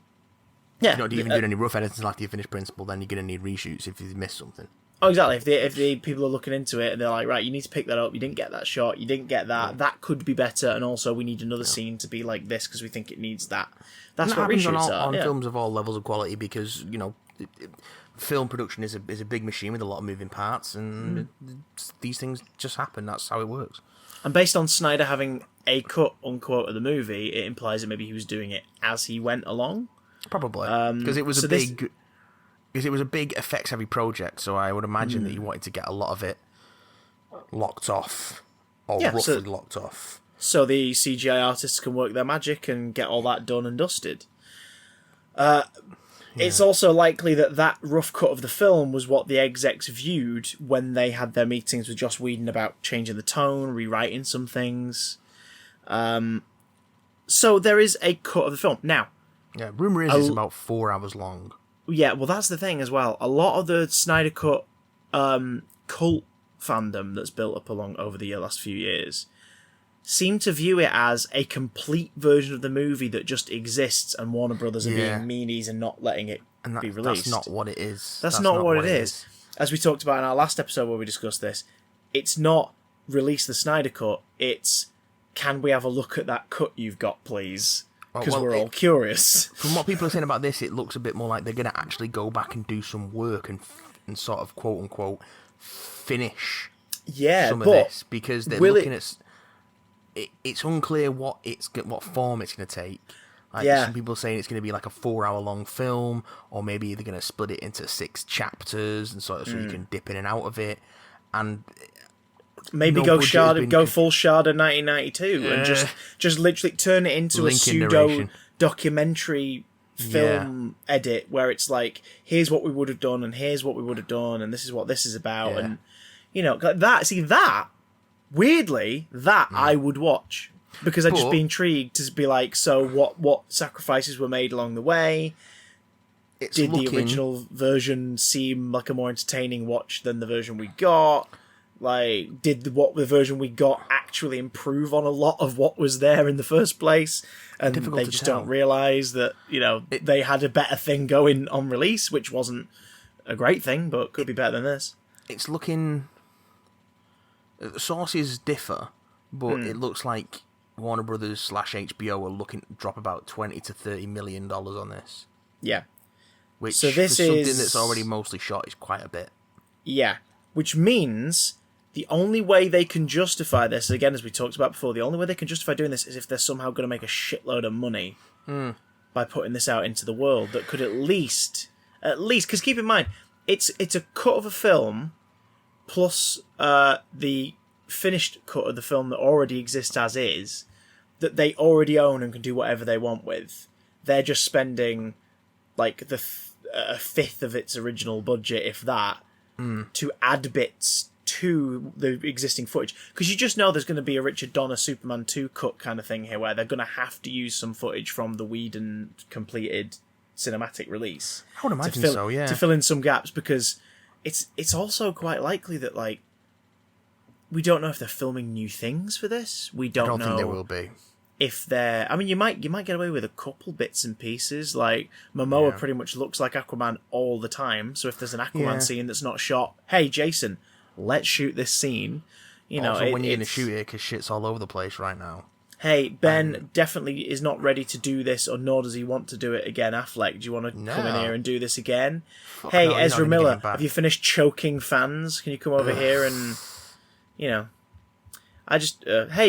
yeah, if you're not even doing any rough edits until after you finish principal, then you're going to need reshoots if you miss something. Oh, exactly. If the people are looking into it and they're like, right, you need to pick that up. You didn't get that shot. You didn't get that. That could be better. And also, we need another scene to be like this because we think it needs that. That's what reshoots are. On films of all levels of quality, because, you know, film production is a big machine with a lot of moving parts, and these things just happen. That's how it works. And based on Snyder having a cut, unquote, of the movie, it implies that maybe he was doing it as he went along. Probably. Because it was because it was a big effects-heavy project, so I would imagine that he wanted to get a lot of it locked off, or roughly locked off. So the CGI artists can work their magic and get all that done and dusted. It's also likely that rough cut of the film was what the execs viewed when they had their meetings with Joss Whedon about changing the tone, rewriting some things. So there is a cut of the film. Now, yeah, rumour is it's about 4 hours long. Yeah, well, that's the thing as well. A lot of the Snyder Cut cult fandom that's built up over the last few years seem to view it as a complete version of the movie that just exists, and Warner Brothers are being meanies and not letting it be released. That's not what it is. That's not what it is. As we talked about in our last episode where we discussed this, it's not release the Snyder Cut, it's can we have a look at that cut you've got, please? Because we're all curious. From what people are saying about this, it looks a bit more like they're going to actually go back and do some work and sort of quote-unquote finish some of this, because they're looking at... It's unclear what form it's going to take. Some people are saying it's going to be like a 4-hour-long film, or maybe they're going to split it into 6 chapters, and sort of so you can dip in and out of it, and maybe go full Shada 1992 and just literally turn it into a pseudo documentary film edit where it's like, here's what we would have done, and here's what we would have done, and this is what this is about, and that. Weirdly, I would watch, because I'd just be intrigued to be like, so what sacrifices were made along the way? Did the original version seem like a more entertaining watch than the version we got? Like, did the version we got actually improve on a lot of what was there in the first place? And they just don't realise that, they had a better thing going on release, which wasn't a great thing, but could be better than this. It's looking... Sources differ, but it looks like Warner Brothers / HBO are looking to drop about $20 to $30 million on this. Yeah. Which, so this for something that's already mostly shot, is quite a bit. Yeah. Which means the only way they can justify this, again, as we talked about before, the only way they can justify doing this is if they're somehow going to make a shitload of money by putting this out into the world that could at least, because keep in mind, it's a cut of a film plus the finished cut of the film that already exists as is, that they already own and can do whatever they want with. They're just spending like a fifth of its original budget, if that, to add bits to the existing footage. Because you just know there's going to be a Richard Donner Superman 2 cut kind of thing here, where they're going to have to use some footage from the Whedon completed cinematic release. I would imagine so, yeah. To fill in some gaps, because it's also quite likely that, like, we don't know if they're filming new things for this. I don't think there will be. If they're... I mean, you might get away with a couple bits and pieces. Like, Momoa pretty much looks like Aquaman all the time. So if there's an Aquaman scene that's not shot, hey, Jason, let's shoot this scene. When you're going to shoot it, because shit's all over the place right now. Hey, Ben definitely is not ready to do this, or nor does he want to do it again. Affleck, do you want to come in here and do this again? Hey, no, Ezra Miller, have you finished choking fans? Can you come over here and... hey,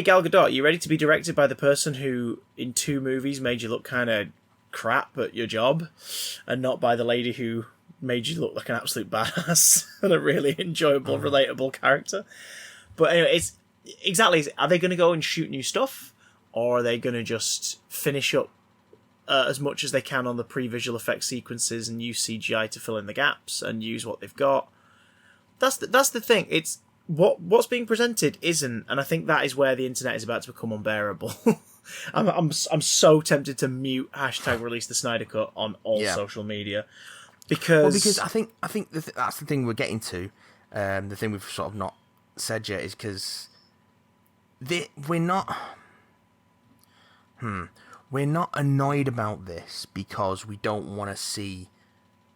Gal Gadot, you ready to be directed by the person who, in 2 movies, made you look kind of crap at your job, and not by the lady who made you look like an absolute badass and a really enjoyable, relatable character? But anyway, it's exactly, are they going to go and shoot new stuff, or are they going to just finish up as much as they can on the pre-visual effects sequences and use CGI to fill in the gaps and use what they've got? That's the thing. It's what's being presented isn't, and I think that is where the internet is about to become unbearable. I'm so tempted to mute #release the Snyder Cut on all social media, because I think that's the thing we're getting to. The thing we've sort of not said yet is because we're not annoyed about this because we don't want to see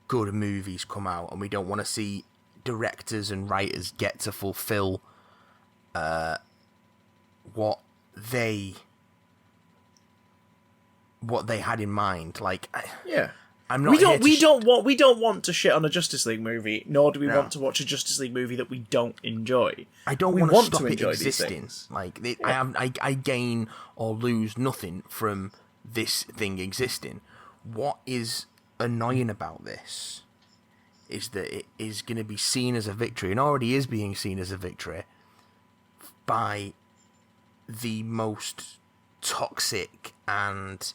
good movies come out, and we don't want to see directors and writers get to fulfill what they had in mind. Like, I'm not. We don't want to shit on a Justice League movie, nor do we want to watch a Justice League movie that we don't enjoy. I don't we want want to stop to it enjoy existing. These things. Like I gain or lose nothing from this thing existing. What is annoying about this is that it is going to be seen as a victory, and already is being seen as a victory by the most toxic and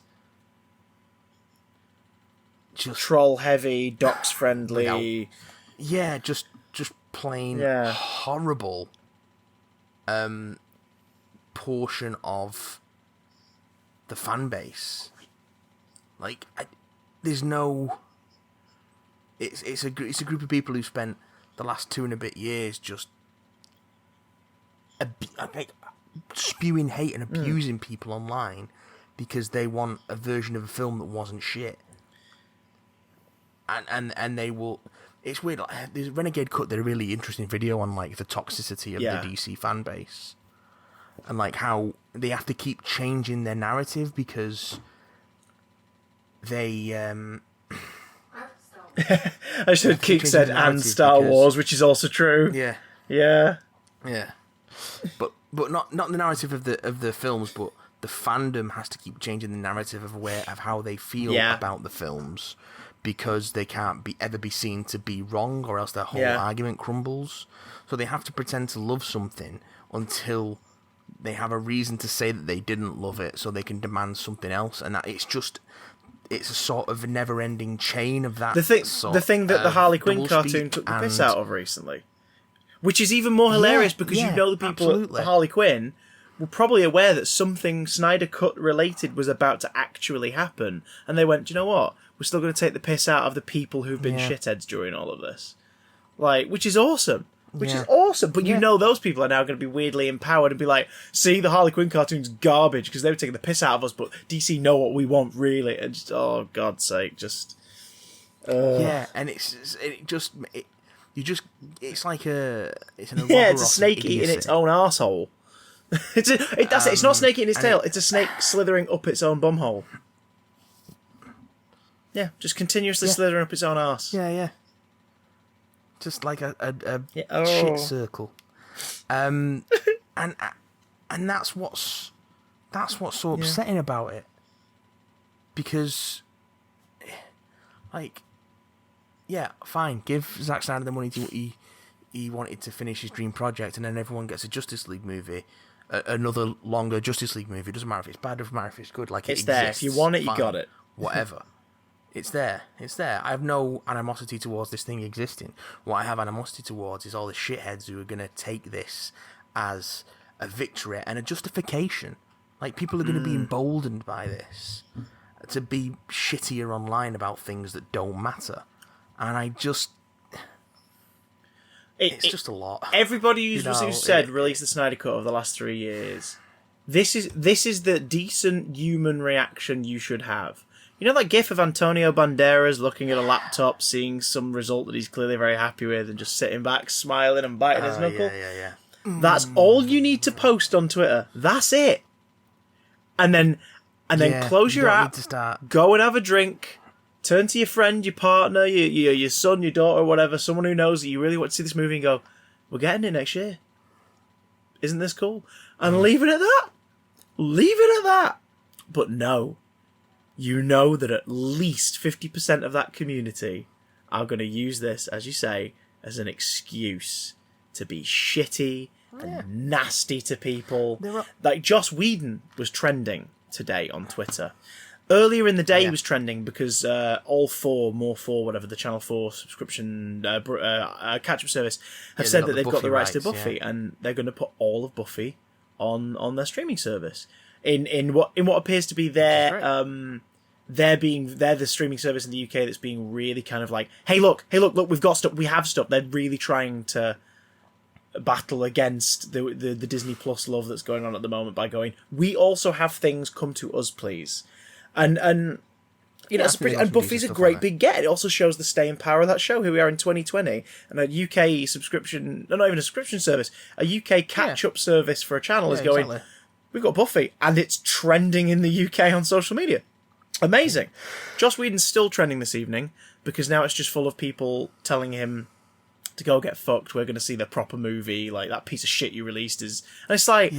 just troll heavy, docs friendly. Just plain horrible portion of the fan base. Like, there's no. It's a group of people who spent the last 2 and a bit years just spewing hate and abusing people online because they want a version of a film that wasn't shit. And they will. It's weird. Like, there's Renegade Cut did a really interesting video on like the toxicity of the DC fan base, and like how they have to keep changing their narrative because they. I should keep said and Star Wars, which is also true. Yeah. But not the narrative of the films, but the fandom has to keep changing the narrative of how they feel about the films. Because they can't ever be seen to be wrong, or else their whole argument crumbles. So they have to pretend to love something until they have a reason to say that they didn't love it, so they can demand something else. And that it's a sort of never-ending chain of that. The thing that the Harley Quinn cartoon took the piss out of recently, which is even more hilarious because you know the people at Harley Quinn were probably aware that something Snyder Cut related was about to actually happen, and they went, "Do you know what? We're still going to take the piss out of the people who've been shitheads during all of this." Like, which is awesome. But you know those people are now going to be weirdly empowered and be like, "See, the Harley Quinn cartoon's garbage because they were taking the piss out of us, but DC know what we want, really." And just, oh, God's sake, just... and it's like it's a snake eating its own arsehole. It's not snake eating its tail, it's a snake slithering up its own bumhole. Yeah, just continuously slithering up its own arse. Yeah. Just like a shit circle. And that's what's so upsetting about it. Because, like, fine, give Zack Snyder the money he wanted to finish his dream project, and then everyone gets a Justice League movie, another longer Justice League movie. It doesn't matter if it's bad, it doesn't matter if it's good. Like, it's there. If you want it, you got it. Whatever. It's there. I have no animosity towards this thing existing. What I have animosity towards is all the shitheads who are going to take this as a victory and a justification. Like, people are going to be emboldened by this to be shittier online about things that don't matter. And I just... It's just a lot. Everybody who's said release the Snyder Cut of the last 3 years. This is the decent human reaction you should have. You know that gif of Antonio Banderas looking at a laptop, seeing some result that he's clearly very happy with, and just sitting back, smiling and biting his knuckle? Yeah. That's all you need to post on Twitter. That's it. And then close your app, go and have a drink, turn to your friend, your partner, your son, your daughter, whatever, someone who knows that you really want to see this movie and go, "We're getting it next year. Isn't this cool?" And leave it at that. Leave it at that. But no. You know that at least 50% of that community are going to use this, as you say, as an excuse to be shitty and nasty to people. Like, Joss Whedon was trending today on Twitter. Earlier in the day, he was trending because More 4, whatever, the Channel 4 subscription catch-up service, have said that they've got the rights to Buffy, and they're going to put all of Buffy on their streaming service. In what appears to be they're the streaming service in the UK that's being really kind of like, hey look, we've got stuff, we have stuff. They're really trying to battle against the Disney Plus love that's going on at the moment by going, we also have things, come to us please. And you know, and Buffy's a great big get. It also shows the staying power of that show. Here we are in 2020, and a UK subscription, not even a subscription service, a UK catch-up service for a channel is going, we've got Buffy, and it's trending in the UK on social media. Amazing. Joss Whedon's still trending this evening because now it's just full of people telling him to go get fucked. We're going to see the proper movie. Like, that piece of shit you released is... And it's like,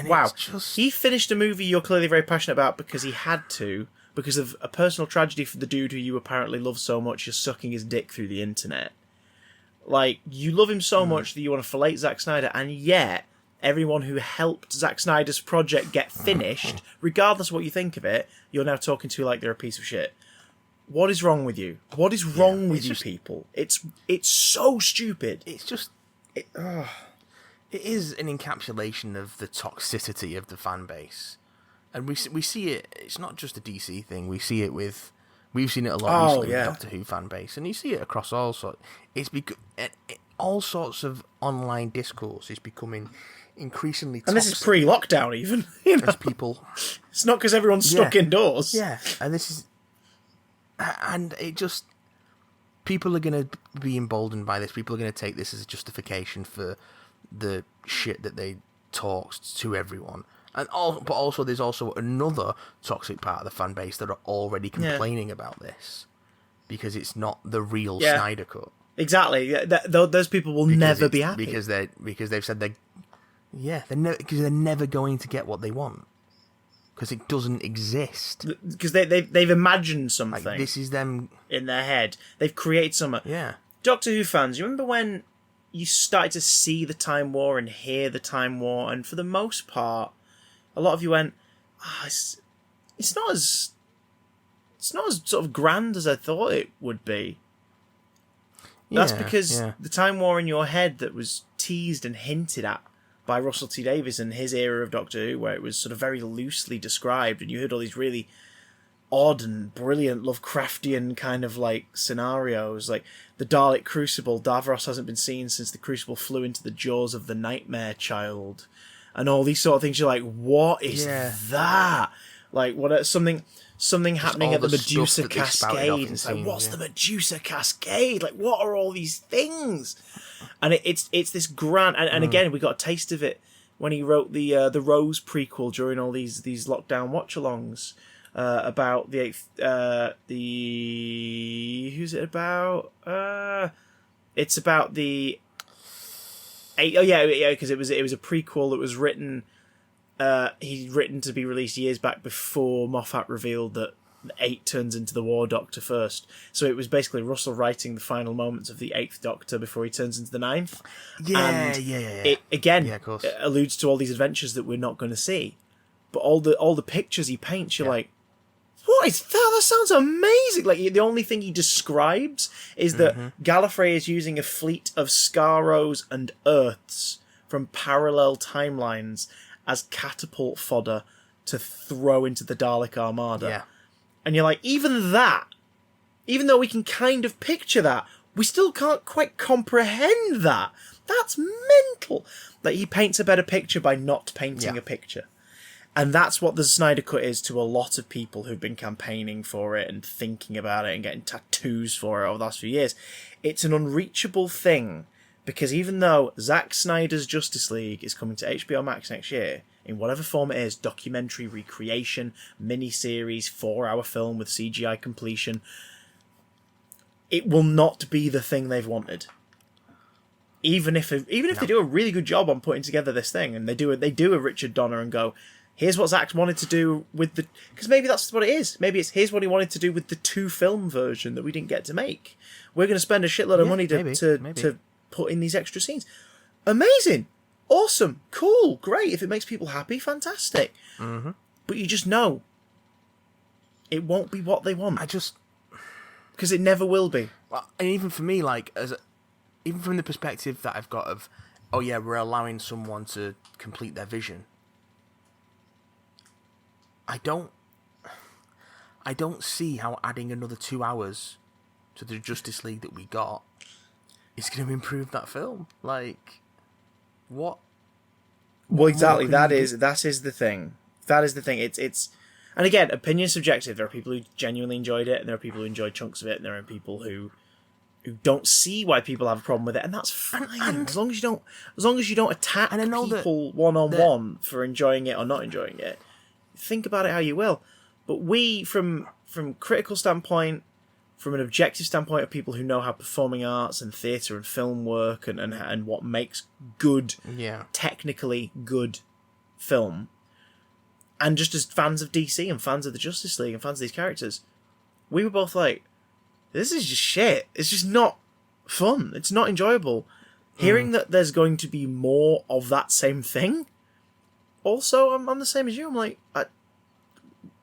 wow. It's just... He finished a movie you're clearly very passionate about because he had to, because of a personal tragedy for the dude who you apparently love so much, you're sucking his dick through the internet. Like, you love him so much that you want to fillet Zack Snyder, and yet everyone who helped Zack Snyder's project get finished, regardless of what you think of it, you're now talking to like they're a piece of shit. What is wrong with you? What is wrong with you people? It's so stupid. It's just... It is an encapsulation of the toxicity of the fan base. And we see it... It's not just a DC thing. We see it with... We've seen it a lot recently with Doctor Who fan base. And you see it across all sorts... all sorts of online discourse is becoming increasingly toxic. And this is pre-lockdown even. You know? As people... It's not because everyone's stuck indoors. Yeah, and this is... And it just... People are going to be emboldened by this. People are going to take this as a justification for the shit that they talked to everyone. But also, there's also another toxic part of the fan base that are already complaining about this. Because it's not the real Snyder Cut. Exactly. Those people will never be happy. Because they've said they're never going to get what they want. Because it doesn't exist. Because they've imagined something. Like, this is them in their head. They've created something. Yeah. Doctor Who fans, you remember when you started to see the Time War and hear the Time War, and for the most part, a lot of you went, it's not as sort of grand as I thought it would be. That's because the Time War in your head that was teased and hinted at by Russell T Davies and his era of Doctor Who, where it was sort of very loosely described, and you heard all these really odd and brilliant Lovecraftian kind of like scenarios, like the Dalek Crucible. Davros hasn't been seen since the Crucible flew into the jaws of the Nightmare Child, and all these sort of things. You're like, what is that? Like, what? Something happening at the Medusa Cascade. It's like, what's the Medusa Cascade? Like, what are all these things? And it's this grand, and again, we got a taste of it when he wrote the Rose prequel during all these lockdown watch-alongs about the eighth. Who's it about? It's about the eight. Oh yeah, because it was a prequel that was written. He'd written to be released years back before Moffat revealed that 8 turns into the War Doctor first. So it was basically Russell writing the final moments of the 8th Doctor before he turns into the 9th. It, again, it alludes to all these adventures that we're not going to see. But all the pictures he paints, you're like, what is that? That sounds amazing! Like, the only thing he describes is that Gallifrey is using a fleet of Scaros and Earths from parallel timelines as catapult fodder to throw into the Dalek Armada. Yeah. And you're like, even that, even though we can kind of picture that, we still can't quite comprehend that. That's mental. Like, he paints a better picture by not painting a picture. And that's what the Snyder Cut is to a lot of people who've been campaigning for it and thinking about it and getting tattoos for it over the last few years. It's an unreachable thing, because even though Zack Snyder's Justice League is coming to HBO Max next year, in whatever form it is, documentary, recreation, miniseries, 4-hour film with CGI completion, it will not be the thing they've wanted. Even if they do a really good job on putting together this thing, and they do a Richard Donner and go, here's what Zack wanted to do with the... Because maybe that's what it is. Maybe it's here's what he wanted to do with the 2-film version that we didn't get to make. We're going to spend a shitload of money to put in these extra scenes. Amazing! Awesome, cool, great. If it makes people happy, fantastic. But you just know it won't be what they want. Because it never will be. Well, and even for me, like, even from the perspective that I've got of, oh yeah, we're allowing someone to complete their vision. I don't see how adding another 2 hours to the Justice League that we got is going to improve that film. Like, what? Well, exactly. That is the thing. That is the thing. It's, and again, opinion subjective. There are people who genuinely enjoyed it, and there are people who enjoyed chunks of it, and there are people who don't see why people have a problem with it, and that's fine. And as long as you don't attack people one-on-one for enjoying it or not enjoying it, think about it how you will. But we, from from critical standpoint, from an objective standpoint of people who know how performing arts and theatre and film work and what makes good, technically good film, and just as fans of DC and fans of the Justice League and fans of these characters, we were both like, this is just shit. It's just not fun. It's not enjoyable. Hearing that there's going to be more of that same thing, also, I'm the same as you. I'm like,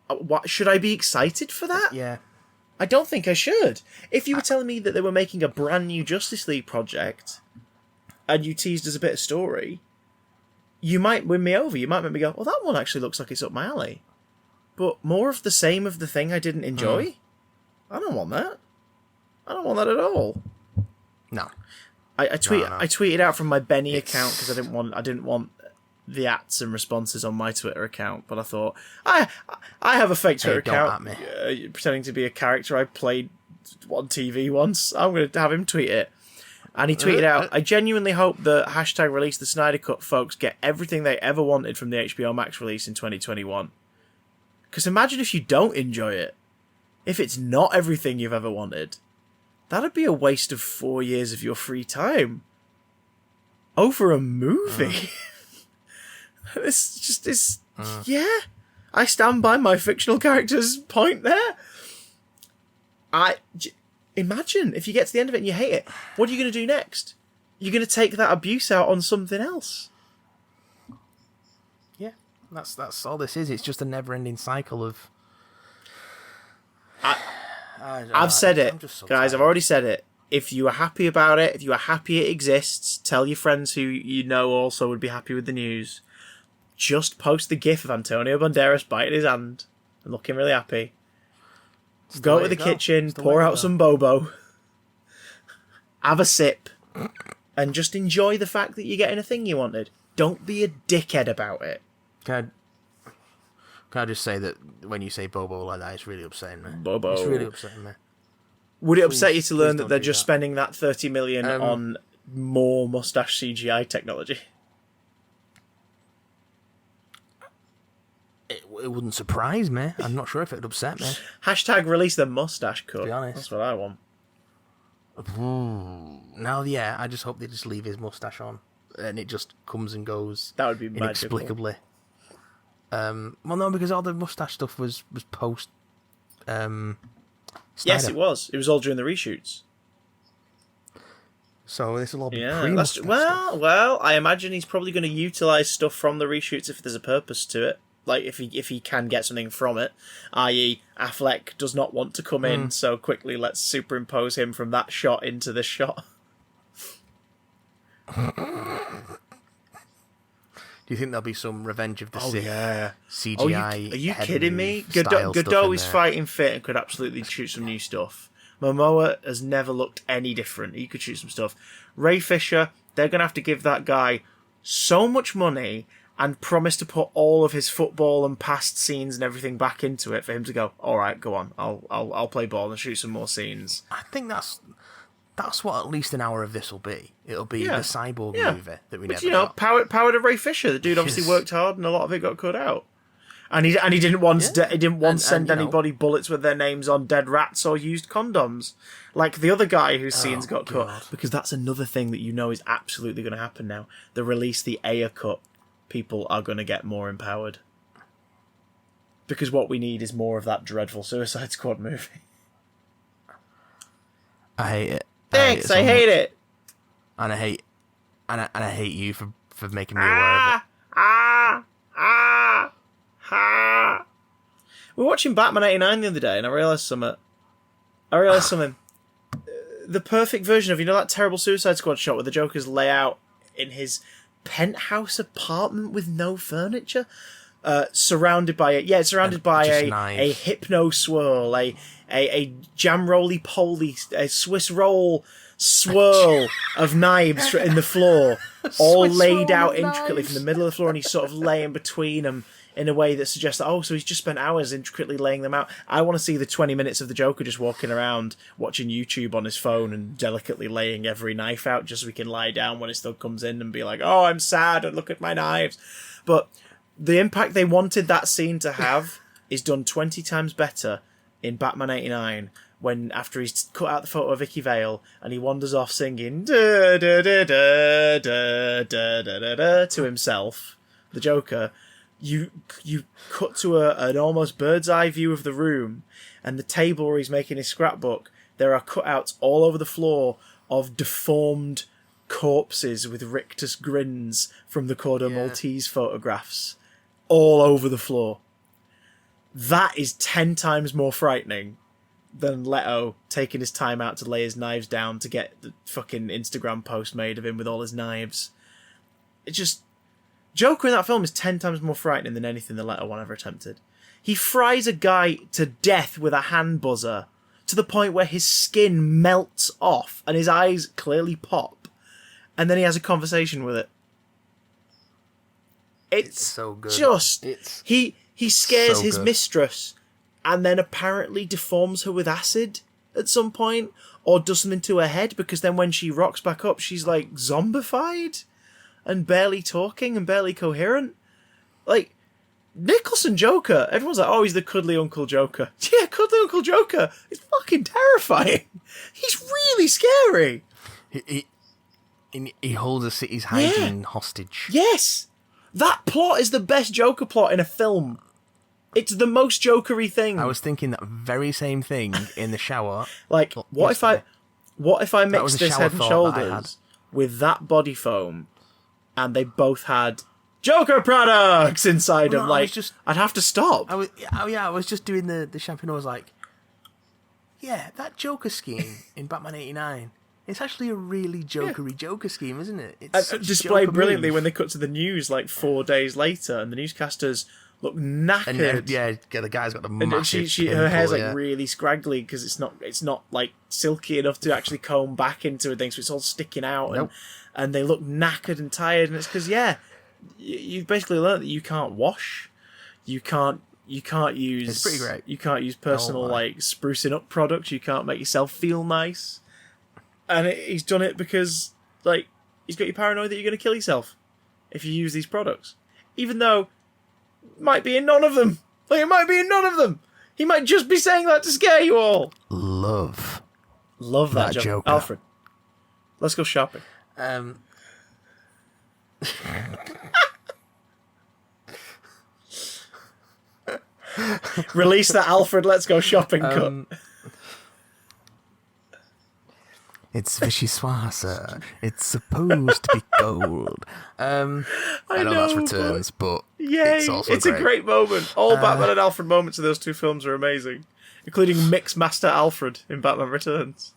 what, should I be excited for that? Yeah. I don't think I should. If you were telling me that they were making a brand new Justice League project, and you teased us a bit of story, you might win me over. You might make me go, well, that one actually looks like it's up my alley. But more of the same of the thing I didn't enjoy? I don't want that. I don't want that at all. No. I tweeted out from my Benny account because I didn't want the ats and responses on my Twitter account, but I thought I have a fake Twitter account pretending to be a character I played on TV once. I'm going to have him tweet it. And he tweeted out, I genuinely hope the hashtag release the Snyder Cut folks get everything they ever wanted from the HBO Max release in 2021. Because imagine if you don't enjoy it. If it's not everything you've ever wanted. That'd be a waste of 4 years of your free time. Over a movie. It's just, yeah. I stand by my fictional character's point there. Imagine if you get to the end of it and you hate it. What are you going to do next? You're going to take that abuse out on something else. Yeah, that's all this is. It's just a never-ending cycle of... I've said it, guys. I've already said it. If you are happy about it, if you are happy it exists, tell your friends who you know also would be happy with the news. Just post the gif of Antonio Banderas biting his hand and looking really happy. Go to the kitchen, pour out some bobo, have a sip, and just enjoy the fact that you're getting a thing you wanted. Don't be a dickhead about it. Can I just say that when you say bobo like that, it's really upsetting me. Bobo. It's really upsetting me. Would it upset you to learn that they're just spending that 30 million on more mustache CGI technology? It wouldn't surprise me. I'm not sure if it would upset me. Hashtag release the mustache cut. To be honest. That's what I want. Now, yeah, I just hope they just leave his mustache on and it just comes and goes. That would be inexplicably. Well, no, because all the mustache stuff was post. Yes, it was. It was all during the reshoots. So this will all be pre-mustache stuff. Well, I imagine he's probably going to utilise stuff from the reshoots if there's a purpose to it. Like, if he can get something from it, i.e. Affleck does not want to come in, so quickly let's superimpose him from that shot into this shot. Do you think there'll be some Revenge of the Sith CGI? Are you kidding me? Godot is fighting fit and could absolutely shoot some new stuff. Momoa has never looked any different. He could shoot some stuff. Ray Fisher, they're going to have to give that guy so much money and promise to put all of his football and past scenes and everything back into it for him to go, all right, go on, I'll play ball and shoot some more scenes. I think that's what at least an hour of this will be. It'll be the Cyborg movie that we never got. Power to Ray Fisher. The dude obviously worked hard and a lot of it got cut out. And he didn't once send anybody bullets with their names on dead rats or used condoms, like the other guy whose scenes got cut. Because that's another thing that you know is absolutely going to happen now. The release the Aya cut. People are going to get more empowered. Because what we need is more of that dreadful Suicide Squad movie. I hate it. Thanks, I hate it. And I hate you for making me aware of it. We were watching Batman 89 the other day and I realised something. The perfect version of, that terrible Suicide Squad shot where the Joker's lay out in his penthouse apartment with no furniture, surrounded by a hypno swirl, a jam roly poly, a Swiss roll swirl of knives in the floor, all laid out intricately from the middle of the floor, and he's sort of laying between them in a way that suggests that, so he's just spent hours intricately laying them out. I want to see the 20 minutes of the Joker just walking around, watching YouTube on his phone and delicately laying every knife out just so he can lie down when it still comes in and be like, oh, I'm sad and look at my knives. But the impact they wanted that scene to have is done 20 times better in Batman 89 when after he's cut out the photo of Vicky Vale and he wanders off singing da, da, da, da, da, da, da, da, to himself, the Joker, you cut to an almost bird's eye view of the room, and the table where he's making his scrapbook, there are cutouts all over the floor of deformed corpses with rictus grins from the Cordo Maltese photographs all over the floor. That is 10 times more frightening than Leto taking his time out to lay his knives down to get the fucking Instagram post made of him with all his knives. It just... Joker in that film is 10 times more frightening than anything the Leto one ever attempted. He fries a guy to death with a hand buzzer to the point where his skin melts off and his eyes clearly pop. And then he has a conversation with it. It's so good. He scares his mistress and then apparently deforms her with acid at some point, or does something to her head, because then when she rocks back up, she's like zombified and barely talking and barely coherent. Like, Nicholson Joker, everyone's like, oh, he's the cuddly Uncle Joker. Yeah, cuddly Uncle Joker is fucking terrifying. He's really scary. He holds a city's hygiene hostage. Yes! That plot is the best Joker plot in a film. It's the most Jokery thing. I was thinking that very same thing in the shower. Like, what if I mixed this Head and Shoulders with that body foam, and they both had Joker products inside them? Like, I'd have to stop. I was just doing the shampoo. I was like, yeah, that Joker scheme in Batman 89. It's actually a really jokery Joker scheme, isn't it? It's displayed brilliantly when they cut to the news like 4 days later, and the newscasters look knackered. And, the guy's got the massive her hair's like really scraggly because it's not like silky enough to actually comb back into it, so it's all sticking out, and they look knackered and tired, and it's because you've basically learned that you can't wash, you can't use. It's pretty great. You can't use personal like sprucing up products. You can't make yourself feel nice. And he's done it because, like, he's got you paranoid that you're going to kill yourself if you use these products. Even though it might be in none of them. Like, it might be in none of them. He might just be saying that to scare you all. Love that Joker. Alfred, let's go shopping. Release that Alfred let's go shopping cut. It's vichyssoise. It's supposed to be gold. I know that's Returns, but it's also a great moment. All Batman and Alfred moments in those two films are amazing, including Mixmaster Alfred in Batman Returns.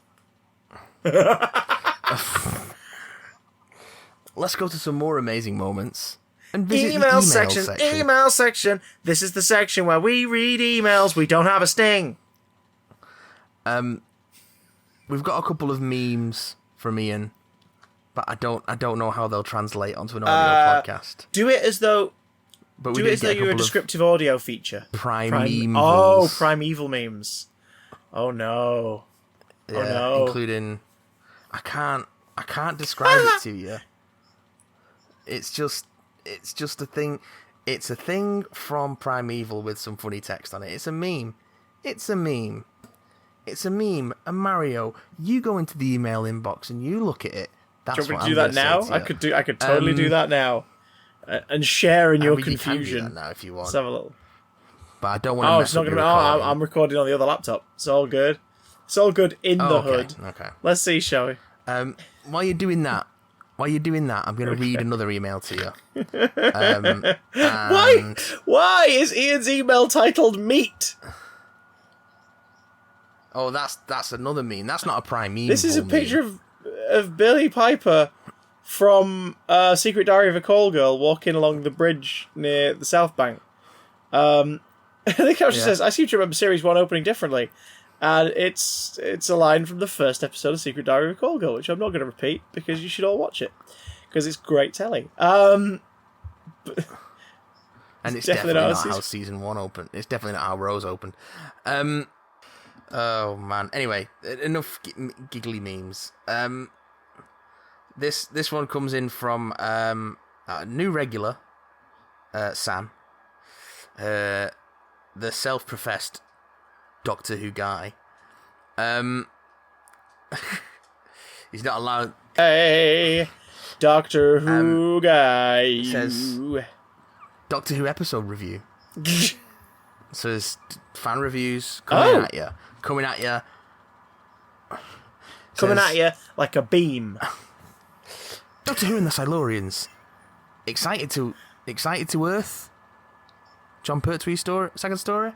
Let's go to some more amazing moments and visit email the section. Email section. This is the section where we read emails. We don't have a sting. We've got a couple of memes from Ian, but I don't know how they'll translate onto an audio podcast. Do it as though you're a descriptive audio feature. Primeval memes. Oh no. Yeah, oh no. Including I can't describe it to you. It's just a thing. It's a thing from Primeval with some funny text on it. It's a meme. And Mario, you go into the email inbox and you look at it. That's do you want me to do that now? I could totally do that now, and share in your confusion. You can do that now if you want. Let's have a little. But I don't want to. It's not going to be. I'm recording on the other laptop. It's all good. It's all good in the hood. Okay. Let's see, shall we? While you're doing that, I'm going to read another email to you. Why is Ian's email titled Meat? Oh, that's another meme. That's not a prime meme. This is a picture of Billy Piper from Secret Diary of a Call Girl walking along the bridge near the South Bank. The caption says, "I seem to remember Series 1 opening differently." And it's a line from the first episode of Secret Diary of a Call Girl, which I'm not going to repeat because you should all watch it because it's great telly. And it's definitely not how season 1 opened. It's definitely not how Rose opened. Oh man. Anyway, enough giggly memes. This one comes in from a new regular, Sam, the self-professed Doctor Who guy. He's not allowed. Hey, Doctor Who guy. It says Doctor Who episode review. So there's fan reviews coming at you. Coming at you. Coming at you like a beam. Doctor Who and the Silurians. Excited to Earth. John Pertwee story, second story.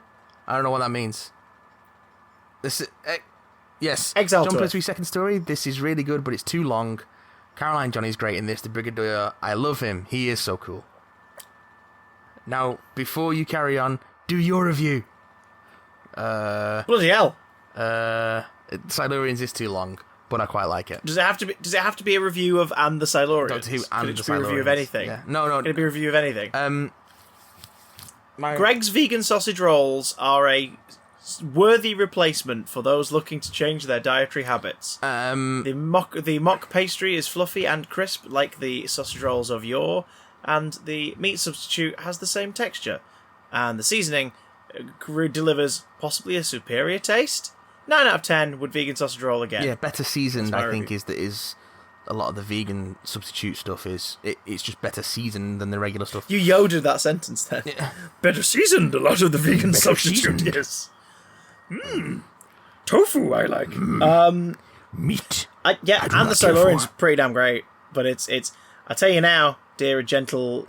I don't know what that means. This, yes, Exile John to Pertwee's second story. This is really good, but it's too long. Caroline Johnny's great in this. The Brigadier, I love him. He is so cool. Now, before you carry on, do your review. Bloody hell! Silurians is too long, but I quite like it. Does it have to be? Does it have to be a review of and the Silurians? Doctor Who and Can it the just be a Silurians. review of anything? Yeah. No. Can it be a review of anything? My... Greg's vegan sausage rolls are a worthy replacement for those looking to change their dietary habits. The mock pastry is fluffy and crisp like the sausage rolls of yore, and the meat substitute has the same texture. And the seasoning delivers possibly a superior taste. 9 out of 10 would vegan sausage roll again. Yeah, better seasoned. I think review. is a lot of the vegan substitute stuff is it's just better seasoned than the regular stuff. You Yoda that sentence then. Yeah. Better seasoned, a lot of the vegan Better substitute seasoned. is. Tofu, I like. Meat. And the not care Silurian's for. pretty damn great. But it's. I tell you now, dear, a gentle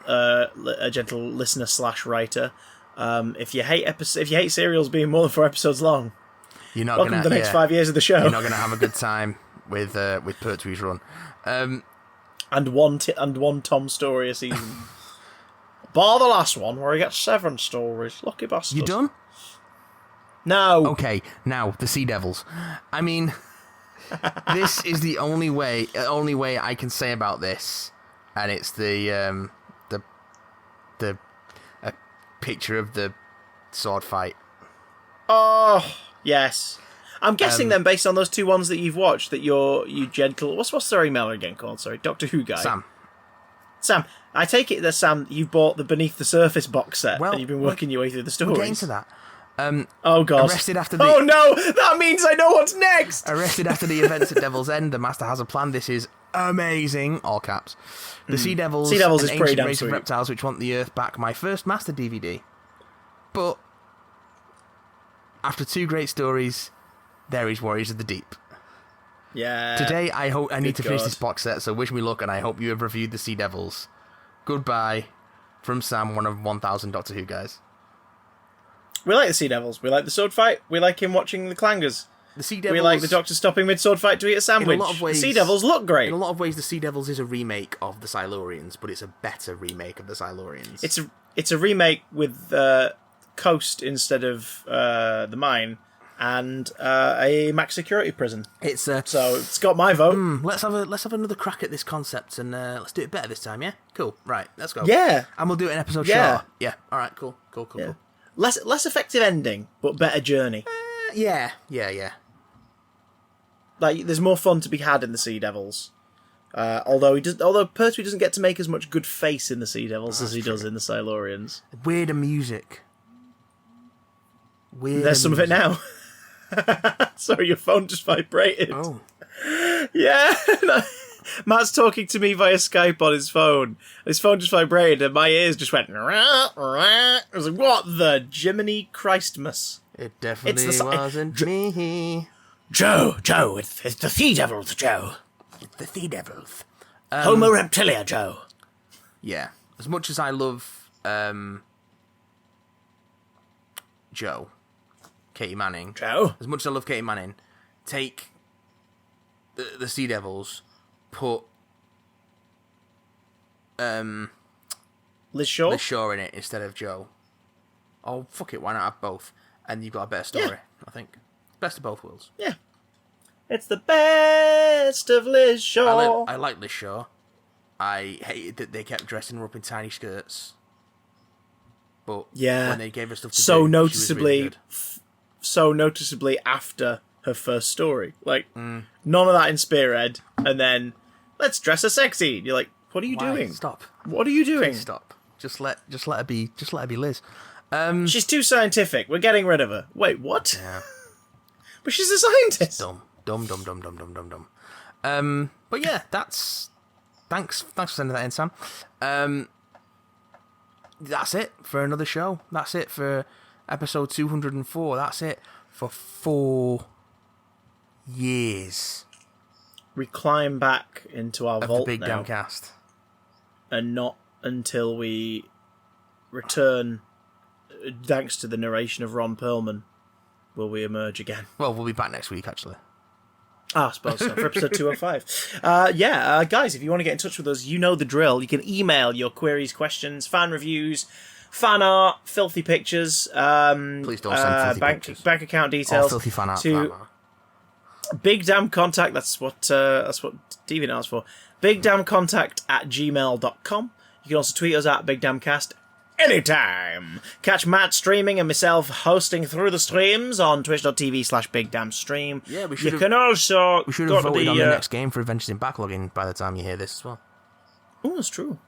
listener / writer, if you hate serials being more than 4 episodes long, You're not welcome gonna to the next 5 years of the show. You're not gonna have a good time with Pertwee's run. And one Tom story a season. Bar the last one where he gets 7 stories. Lucky bastard. You done? No. Okay, now the Sea Devils. I mean, this is the only way I can say about this, and it's the picture of the sword fight. Oh yes. I'm guessing then, based on those 2 ones that you've watched, that you gentle. What's their email again called? Sorry, Doctor Who guy. Sam. I take it that Sam, you bought the Beneath the Surface box set, and you've been working your way through the stories. We're getting to that. Oh god. Arrested after the. Oh no! That means I know what's next. Arrested after the events at Devil's End, the Master has a plan. This is amazing. All caps. The Sea Devils. Sea Devils an is pretty ancient damn race sweet. of reptiles which want the Earth back. My first Master DVD. But after 2 great stories, there is Warriors of the Deep. Yeah. Today, I need to finish God. this box set, so wish me luck, and I hope you have reviewed the Sea Devils. Goodbye, from Sam, one of 1,000 Doctor Who guys. We like the Sea Devils. We like the sword fight. We like him watching the clangers. The Sea Devils. We like the Doctor stopping mid sword fight to eat a sandwich. In a lot of ways, the Sea Devils look great. In a lot of ways, the Sea Devils is a remake of the Silurians, but it's a better remake of the Silurians. It's a remake with Coast instead of the mine, and a max security prison. So it's got my vote. Let's have another crack at this concept, and let's do it better this time. Yeah, cool. Right, let's go. Yeah, and we'll do it in episode Yeah. short. Yeah. All right. Cool. Yeah. Less effective ending, but better journey. Yeah. Like there's more fun to be had in the Sea Devils. Although Pertwee doesn't get to make as much good face in the Sea Devils as he does in the Silurians. Weirder music. There's some of it now. Sorry, your phone just vibrated. Oh. Yeah. Matt's talking to me via Skype on his phone. His phone just vibrated and my ears just went... I was like, what the Jiminy Christmas? It definitely wasn't me. Joe, it's the Sea Devils, Joe. It's the Sea Devils. Homo Reptilia, Joe. Yeah. As much as I love Joe, Katie Manning. Joe? As much as I love Katie Manning, take the Sea Devils, put Liz Shaw? Liz Shaw in it instead of Joe. Oh, fuck it, why not have both? And you've got a better story, I think. Best of both worlds. Yeah. It's the best of Liz Shaw. I like Liz Shaw. I hated that they kept dressing her up in tiny skirts. But when they gave her stuff to do, she was really good. So noticeably after her first story. Like, none of that in Spearhead, and then, let's dress her sexy. You're like, what are you doing? Stop. What are you doing? Please stop. Just let her be Liz. She's too scientific. We're getting rid of her. Wait, what? Yeah. But she's a scientist. Dumb. But yeah, that's... Thanks for sending that in, Sam. That's it for another show. That's it for episode 204. That's it for 4 years. We climb back into our vault the Big now, Damn Cast. and not until we return, thanks to the narration of Ron Perlman, will we emerge again. Well, we'll be back next week, actually. I suppose so, for episode 205. Guys, if you want to get in touch with us, you know the drill. You can email your queries, questions, fan reviews, fan art, filthy pictures. Please don't send filthy pictures. Bank account details. Filthy fan art. To Big Damn Contact. That's what DeviantArt's for. BigDamnContact@gmail.com. You can also tweet us at BigDamnCast anytime. Catch Matt streaming and myself hosting through the streams on twitch.tv/BigDamnStream. Yeah, we should. You can also We should go have to voted the on the next game for Adventures in Backlogging by the time you hear this as well. Oh, that's true.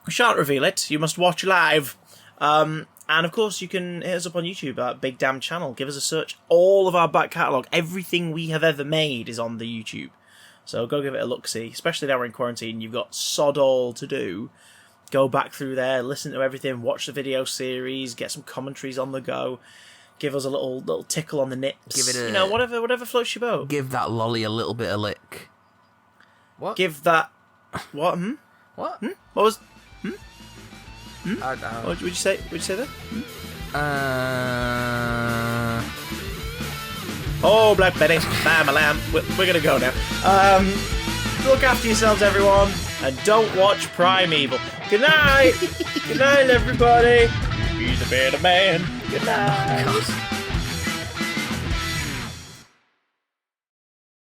We shan't reveal it. You must watch live. And of course, you can hit us up on YouTube at Big Damn Channel. Give us a search. All of our back catalogue, everything we have ever made, is on the YouTube. So go give it a look-see. Especially now we're in quarantine, you've got sod all to do. Go back through there, listen to everything, watch the video series, get some commentaries on the go. Give us a little tickle on the nips. Give it a, whatever floats your boat. Give that lolly a little bit of lick. What? Give that. What? What? What was? What What would you say? Would you say that? Oh, Black Betty, bam a lamb. We're gonna go now. Look after yourselves, everyone, and don't watch Primeval. Good night. Good night, everybody. Be the better man. Good night.